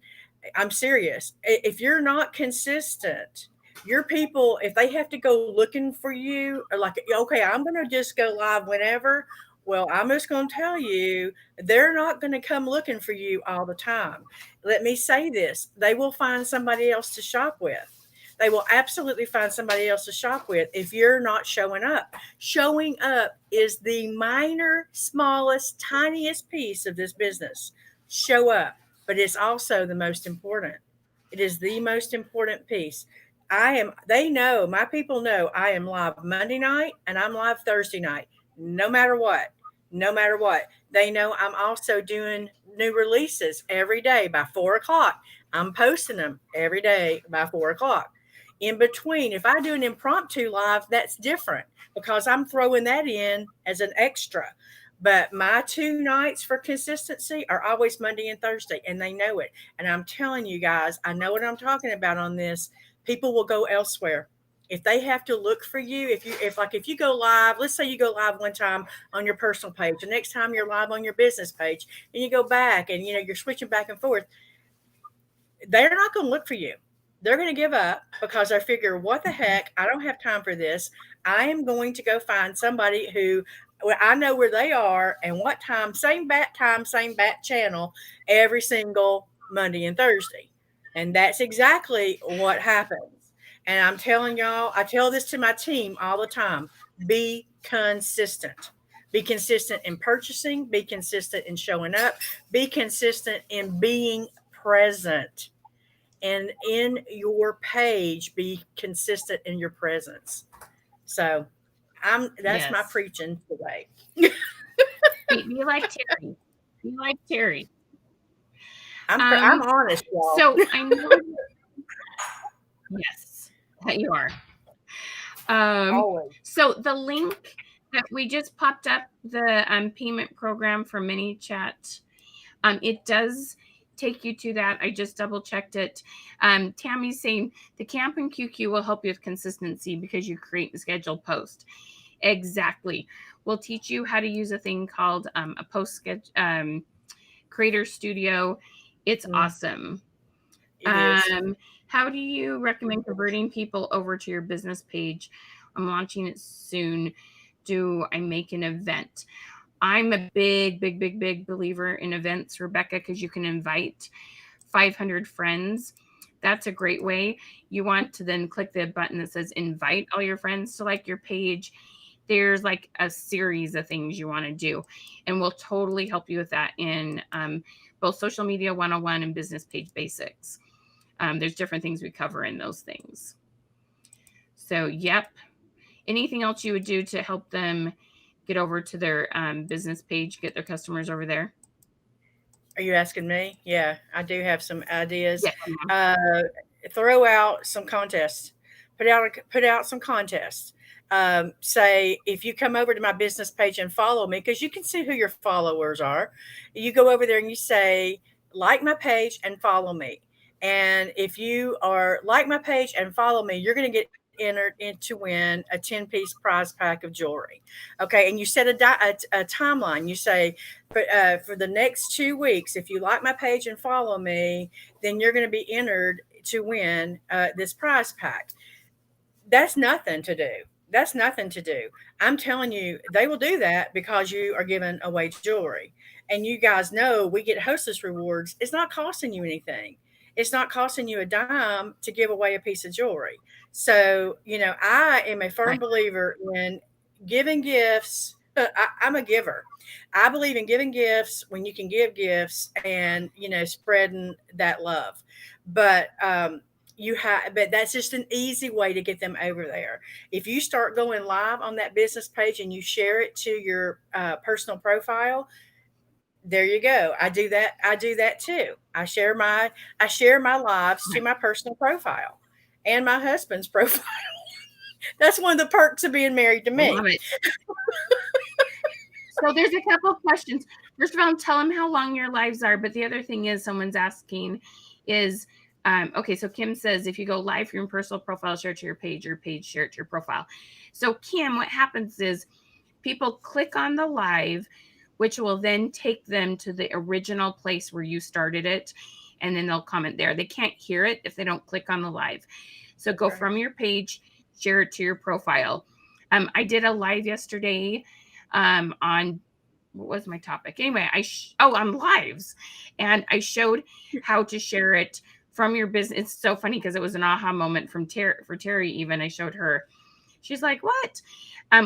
I'm serious. If you're not consistent, your people, if they have to go looking for you, or like, okay, I'm going to just go live whenever. Well, I'm just going to tell you, they're not going to come looking for you all the time. Let me say this, they will find somebody else to shop with. They will absolutely find somebody else to shop with if you're not showing up. Showing up is the minor, smallest, tiniest piece of this business. Show up, but it's also the most important. It is the most important piece. They know, my people know I am live Monday night and I'm live Thursday night, no matter what. No matter what. They know I'm also doing new releases every day by 4 o'clock. I'm posting them every day by 4 o'clock. In between, if I do an impromptu live, that's different because I'm throwing that in as an extra. But my 2 nights for consistency are always Monday and Thursday, and they know it. And I'm telling you guys, I know what I'm talking about on this. People will go elsewhere. If they have to look for you, if you go live, let's say you go live one time on your personal page, the next time you're live on your business page, and you go back and you're switching back and forth, they're not going to look for you. They're going to give up because I figure, what the heck? I don't have time for this. I am going to go find somebody who I know where they are and what time, same bat channel every single Monday and Thursday. And that's exactly what happens. And I'm telling y'all, I tell this to my team all the time, be consistent. Be consistent in purchasing, be consistent in showing up, be consistent in being present, and in your page be consistent in your presence. So That's my Yes. preaching today. Be like Terri. Be like Terri. I'm honest, y'all. So I know, yes, that you are. Um, Always. so the link that we just popped up, the payment program for ManyChat, it does take you to that. I just double checked it. Tammy's saying the Camp and QQ will help you with consistency because you create and schedule post. Exactly. We'll teach you how to use a thing called a post creator studio. It's Mm, awesome. it is. How do you recommend converting people over to your business page? I'm launching it soon. Do I make an event? I'm a big believer in events, Rebecca, because you can invite 500 friends. That's a great way. You want to then click the button that says invite all your friends to like your page. There's like a series of things you want to do, and we'll totally help you with that in both social media 101 and business page basics. There's different things we cover in those things. So, yep. Anything else you would do to help them get over to their business page, get their customers over there? Are you asking me? Yeah, I do have some ideas. Yes, ma'am. Uh, Throw out some contests. Put out some contests. Say if you come over to my business page and follow me, because you can see who your followers are. You go over there and you say like my page and follow me. And if you are like my page and follow me, you're going to get entered in to win a 10-piece prize pack of jewelry. Okay, and you set a timeline. You say for the next 2 weeks, if you like my page and follow me, then you're going to be entered to win this prize pack. That's nothing to do. That's nothing to do. I'm telling you, they will do that because you are giving away jewelry. And you guys know we get hostess rewards. It's not costing you anything. It's not costing you a dime to give away a piece of jewelry. So, I am a firm Right. believer in giving gifts. I'm a giver. I believe in giving gifts when you can give gifts and, spreading that love. But that's just an easy way to get them over there. If you start going live on that business page and you share it to your personal profile, there you go. I do that too. I share my lives to Right. my personal profile and my husband's profile. That's one of the perks of being married to Love me. it. So there's a couple of questions. First of all, tell them how long your lives are. But the other thing is, someone's asking is, okay, so Kim says if you go live from your personal profile, share it to your page, share it to your profile. So Kim, what happens is people click on the live, which will then take them to the original place where you started it, and then they'll comment there. They can't hear it if they don't click on the live. So go Okay. from your page, share it to your profile. I did a live yesterday on what was my topic? Anyway, on lives, and I showed how to share it from your business. It's so funny because it was an aha moment from Terri. Even I showed her. She's like, "What?"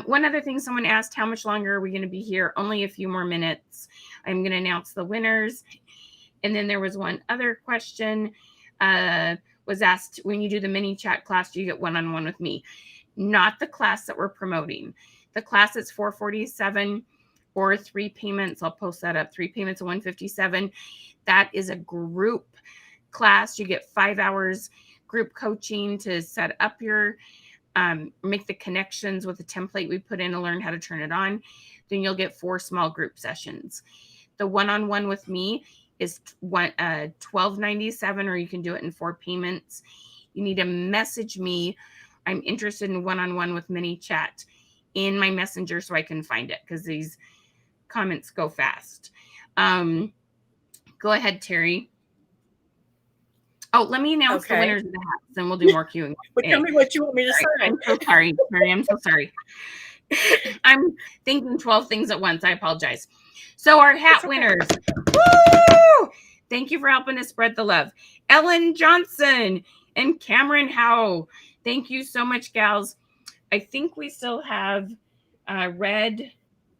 One other thing, someone asked, "How much longer are we going to be here?" Only a few more minutes. I'm going to announce the winners. And then there was one other question. Was asked, when you do the mini chat class, do you get one-on-one with me? Not the class that we're promoting. The class is $447 or 3 payments. I'll post that up. 3 payments of $157. That is a group class. You get 5 hours group coaching to set up your make the connections with the template we put in to learn how to turn it on. Then you'll get 4 small group sessions. The one-on-one with me is $12.97, or you can do it in 4 payments. You need to message me. I'm interested in one-on-one with ManyChat in my messenger so I can find it, because these comments go fast. Go ahead, Terri. Oh, let me announce the Okay. winners of the hats, and we'll do more Q&A. Well, tell me what you want me to Sorry, say. I'm so sorry, Terri. I'm so sorry. I'm thinking 12 things at once. I apologize. So our hat It's okay. winners. Woo! Thank you for helping us spread the love. Ellen Johnson and Cameron Howe. Thank you so much, gals. I think we still have red,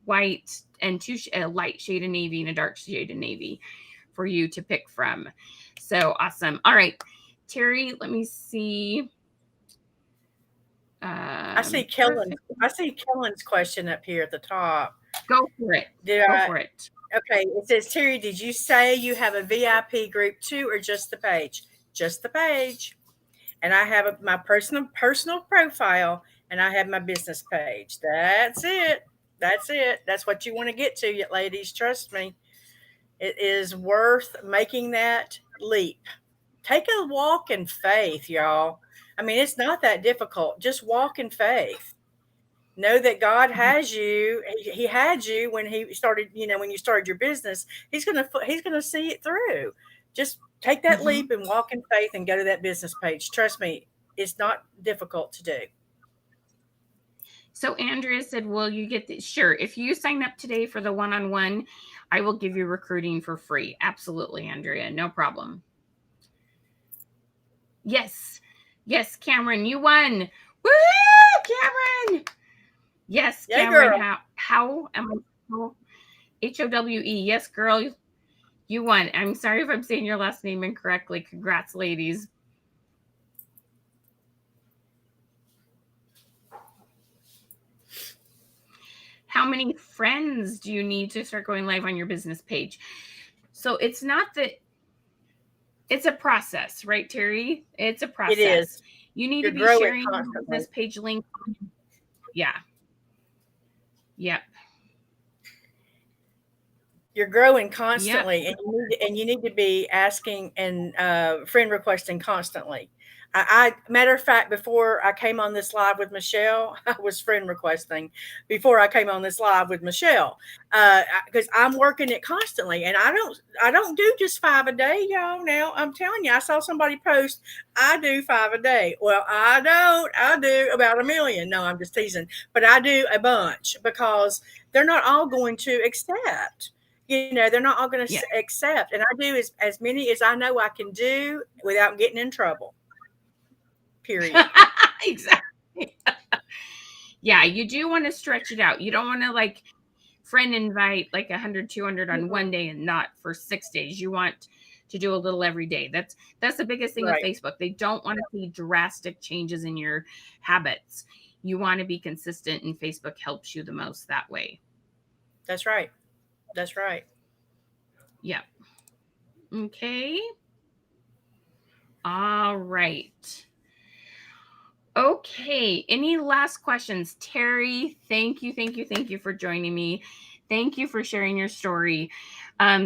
white, and a light shade of navy and a dark shade of navy for you to pick from. So awesome. All right, Terri, let me see. Kellen's. Perfect. I see Kellen's question up here at the top. Go for it. Did Go I? for it. Okay, it says Terry. Did you say you have a VIP group too, or just the page? Just the page. And I have my personal profile, and I have my business page. That's it. That's it. That's what you want to get to, ladies. Trust me, it is worth making that leap. Take a walk in faith, y'all. I mean, it's not that difficult. Just walk in faith. Know that God has you. He had you when he started. When you started your business, he's gonna see it through. Just take that Mm-hmm. leap and walk in faith and go to that business page. Trust me, it's not difficult to do. So Andrea said, "Will you get this?" Sure. If you sign up today for the one-on-one, I will give you recruiting for free. Absolutely, Andrea. No problem. Yes. Yes, Cameron, you won. Woo, Cameron. Yes, Yeah, Cameron. girl. How am I? Howe. Yes, girl. You won. I'm sorry if I'm saying your last name incorrectly. Congrats, ladies. How many friends do you need to start going live on your business page? So it's not that it's a process, right, Terry? It's a It process. is. You need You're to be growing sharing your constantly. business page link. Yeah. Yep. You're growing Yep. constantly, and you need to be asking and friend requesting constantly. Matter of fact, before I came on this live with Michelle, I was friend requesting before I came on this live with Michelle, because I'm working it constantly, and I don't do just 5 a day, y'all. Now I'm telling you, I saw somebody post I do 5 a day. Well, I don't. I do about a million. No, I'm just teasing, but I do a bunch because they're not all going to accept. They're not all going to Yeah. accept. And I do as many as I know I can do without getting in trouble. Period. Exactly. Yeah, you do want to stretch it out. You don't want to like friend invite like 100, 200 on one Mm-mm. day and not for 6 days. You want to do a little every day. That's the biggest thing with Right. Facebook. They don't want to see drastic changes in your habits. You want to be consistent, and Facebook helps you the most that way. That's right. That's right. Yeah. Okay. All right. Okay. Any last questions? Terri, thank you for joining me. Thank you for sharing your story.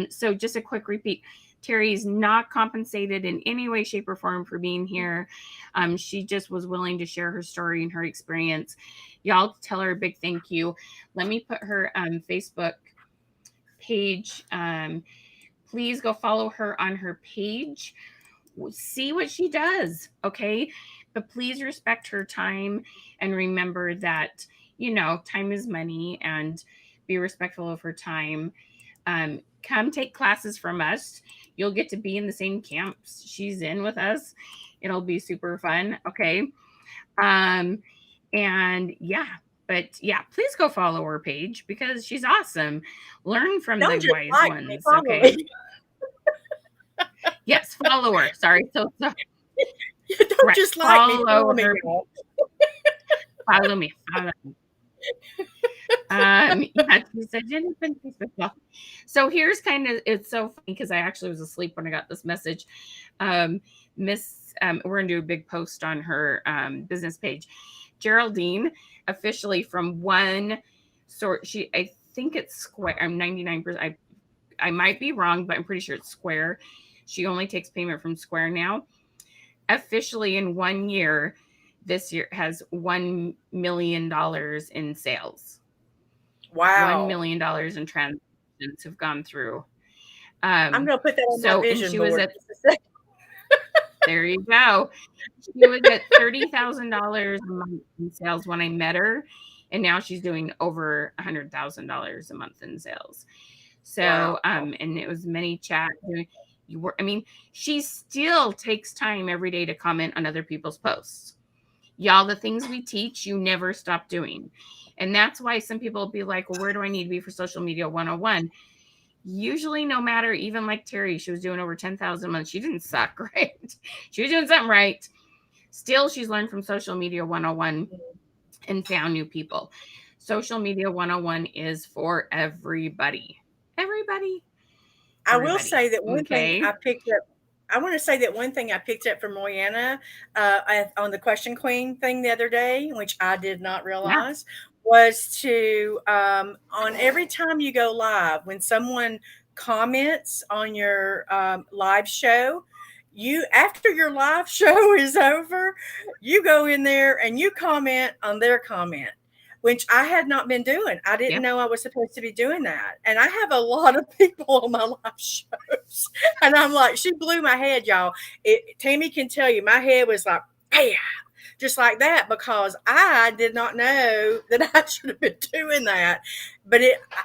So just a quick repeat. Terri is not compensated in any way, shape, or form for being here. She just was willing to share her story and her experience. Y'all tell her a big thank you. Let me put her Facebook page. Please go follow her on her page. See what she does, okay? But please respect her time and remember that, time is money, and be respectful of her time. Come take classes from us. You'll get to be in the same camps she's in with us. It'll be super fun, okay? Um, and yeah, but yeah, please go follow her page because she's awesome. Learn from Don't the just wise like me, ones, follow okay? me. Yes, follow her. Sorry, so Don't correct. just like me, Follow follow me, her. girl. Follow me. Follow me. Yeah, she said Jennifer Facebook. Well, so here's kind of it's so funny because I actually was asleep when I got this message. Miss, we're gonna do a big post on her business page. Geraldine officially from one sort. I think it's Square. I'm 99%. I might be wrong, but I'm pretty sure it's Square. She only takes payment from Square now. Officially in 1 year, this year has $1 million in sales. $1 Wow. million in transactions have gone through. I'm Um, gonna put that on my and vision she was board. at, Just a second. there you go. She was at $30,000 a month in sales when I met her. And now she's doing over $100,000 a month in sales. So, Wow. and it was many chat. I mean, she still takes time every day to comment on other people's posts. Y'all, the things we teach, you never stop doing. And that's why some people will be like, well, where do I need to be for social media 101? Usually, no matter, even like Terri, she was doing over 10,000 a month. She didn't suck, right? She was doing something right. Still, she's learned from Social Media 101 and found new people. Social Media 101 is for everybody. Everybody. I will Everybody. say that one thing Okay. I picked up. I want to say that one thing I picked up from Moyana on the Question Queen thing the other day, which I did not Yeah. realize, was to on every time you go live, when someone comments on your live show, you after your live show is over, you go in there and you comment on their comment, which I had not been doing. I didn't Yep. know I was supposed to be doing that. And I have a lot of people on my live shows. And I'm like, she blew my head, y'all. Tammy can tell you, my head was like, bam, just like that, because I did not know that I should have been doing that. But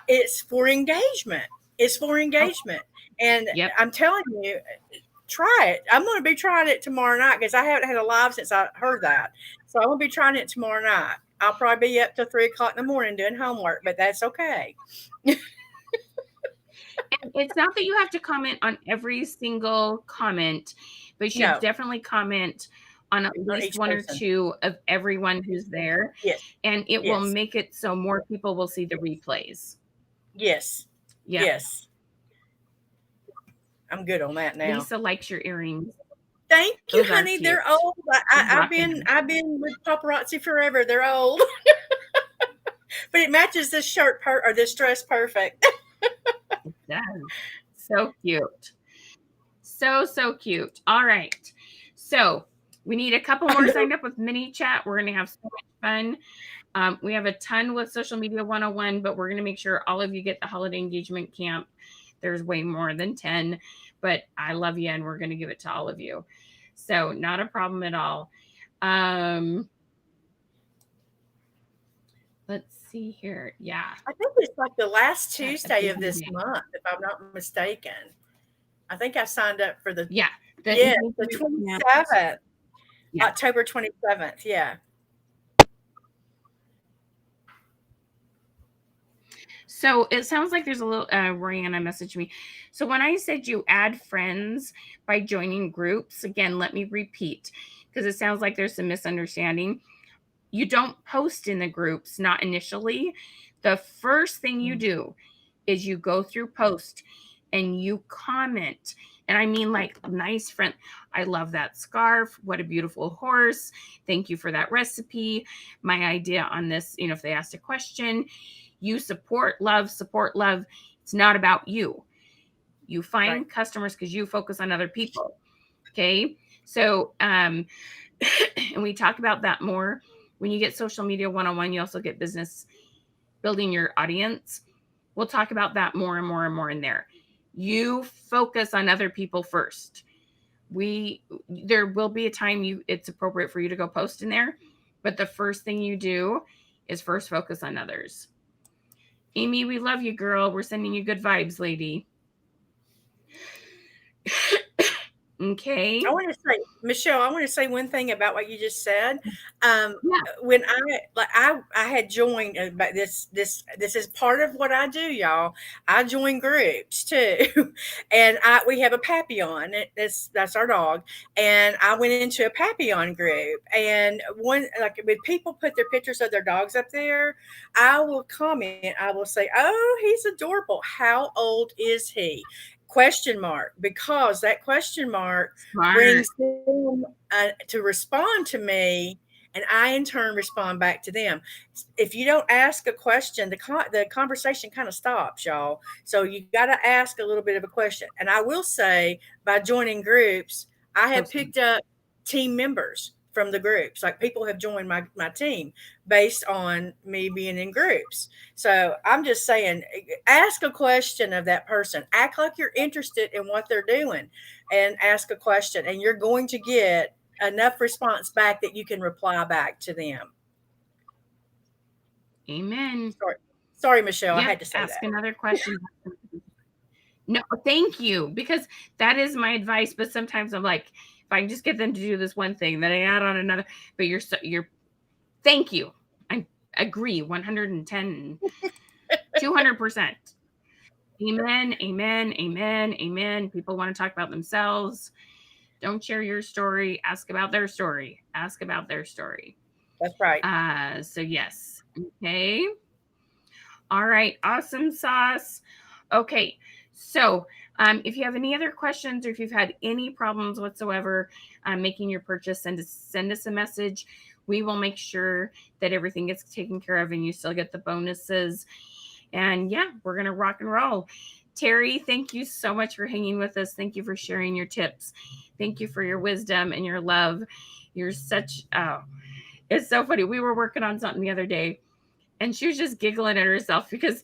it's for engagement. It's for Oh, engagement. And yep. I'm telling you, try it. I'm going to be trying it tomorrow night because I haven't had a live since I heard that. So I'm going to be trying it tomorrow night. I'll probably be up till 3 o'clock in the morning doing homework, but that's okay. And it's not that you have to comment on every single comment, but you should No, definitely comment on at on least each one or person. two of everyone who's there. Yes, And it will yes, make it so more people will see the replays. yes, Yeah. yes. I'm good on that now. Lisa likes your earrings. Thank you, Those are honey. They're cute. old. She's I've rocking been them. I've been with paparazzi forever. They're old, but it matches this shirt or this dress perfect. It does. So cute. So cute. All right. So we need a couple I more know. signed up with mini chat. We're going to have so much fun. We have a ton with Social Media 101, but we're going to make sure all of you get the holiday engagement camp. There's way more than 10, but I love you and we're going to give it to all of you. So not a problem at all. Let's see here. Yeah. I think it's like the last Got a Tuesday of busy this day. month, if I'm not mistaken. I think I signed up for the Yeah. The yeah, the engagement camp. 27th, Yeah. October 27th. Yeah. So it sounds like there's a little Rihanna messaged me. So when I said you add friends by joining groups, again, let me repeat because it sounds like there's some misunderstanding. You don't post in the groups, not initially. The first thing you do is you go through post and you comment. And I mean, like, nice friend. I love that scarf. What a beautiful horse. Thank you for that recipe. My idea on this, if they asked a question, you support love. It's not about you. You find Right. customers because you focus on other people. Okay. So, and we talk about that more. When you get Social Media 101, you also get business building your audience. We'll talk about that more and more and more in there. You focus on other people first. There will be a time it's appropriate for you to go post in there, but the first thing you do is first focus on others. Amy, we love you, girl. We're sending you good vibes, lady. Okay. I want to say, Michelle, I want to say one thing about what you just said. Yeah. When I had joined, but this is part of what I do, y'all. I join groups too, and we have a Papillon. That's our dog, and I went into a Papillon group, and one like when people put their pictures of their dogs up there, I will comment. I will say, "Oh, he's adorable. How old is he?" Question mark, because that question mark Smart. brings them to respond to me, and I in turn respond back to them. If you don't ask a question, the conversation kind of stops, y'all. So you got to ask a little bit of a question. And I will say, by joining groups, I have Posting. picked up team members from the groups. Like people have joined my team based on me being in groups. So I'm just saying, ask a question of that person. Act like you're interested in what they're doing and ask a question, and you're going to get enough response back that you can reply back to them. Amen. Sorry, Michelle, I Yep. had to say Ask that. another question. No, thank you. Because that is my advice. But sometimes I'm like, if I can just get them to do this one thing, then I add on another. But you're thank you. I agree 110, 200%. Amen. Amen. Amen. Amen. People want to talk about themselves. Don't share your story. Ask about their story. Ask about their story. That's right. So yes. Okay. All right. Awesome sauce. Okay. So if you have any other questions or if you've had any problems whatsoever making your purchase, send us a message. We will make sure that everything gets taken care of and you still get the bonuses. And yeah, we're going to rock and roll. Terri, thank you so much for hanging with us. Thank you for sharing your tips. Thank you for your wisdom and your love. You're such, it's so funny. We were working on something the other day and she was just giggling at herself because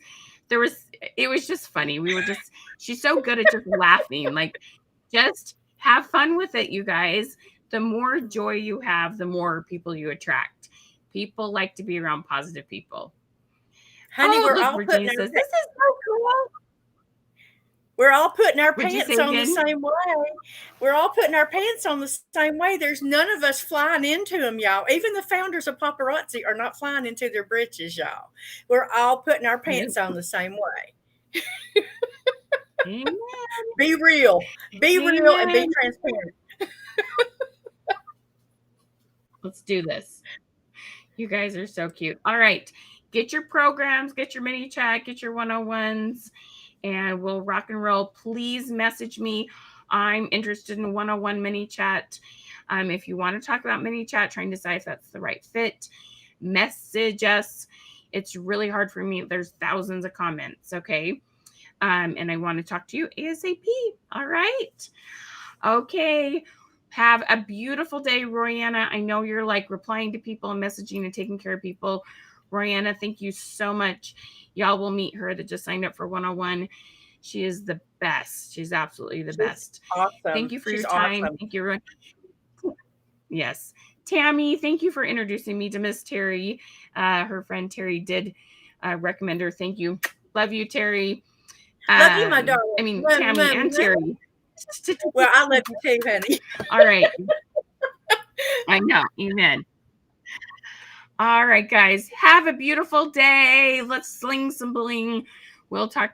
it was just funny. She's so good at just laughing. Like, just have fun with it, you guys. The more joy you have, the more people you attract. People like to be around positive people. Honey, we're Look, all Virginia says, this is so cool. We're all putting our Would you pants say on the again? same way. We're all putting our pants on the same way. There's none of us flying into them, y'all. Even the founders of Paparazzi are not flying into their britches, y'all. We're all putting our pants on the same way. Amen. Be real. Be real and be Amen. transparent. Let's do this. You guys are so cute. All right. Get your programs, get your mini chat, get your 101s, and we'll rock and roll. Please message me. I'm interested in 101 mini chat. If you want to talk about mini chat, trying to decide if that's the right fit, message us. It's really hard for me. There's thousands of comments, okay? And I want to talk to you ASAP. All right. Okay. Have a beautiful day, Royanna. I know you're like replying to people and messaging and taking care of people. Royanna, thank you so much. Y'all will meet her that just signed up for 101. She is the best. She's absolutely the best. Awesome. Thank you for She's your time. awesome. Thank you, everyone. Yes. Tammy, thank you for introducing me to Miss Terri. Her friend Terri did recommend her. Thank you. Love you, Terri. Love you, my darling. I mean, Tammy and Terri. Well, I love you too, honey. All right. I know. Amen. All right, guys. Have a beautiful day. Let's sling some bling. We'll talk to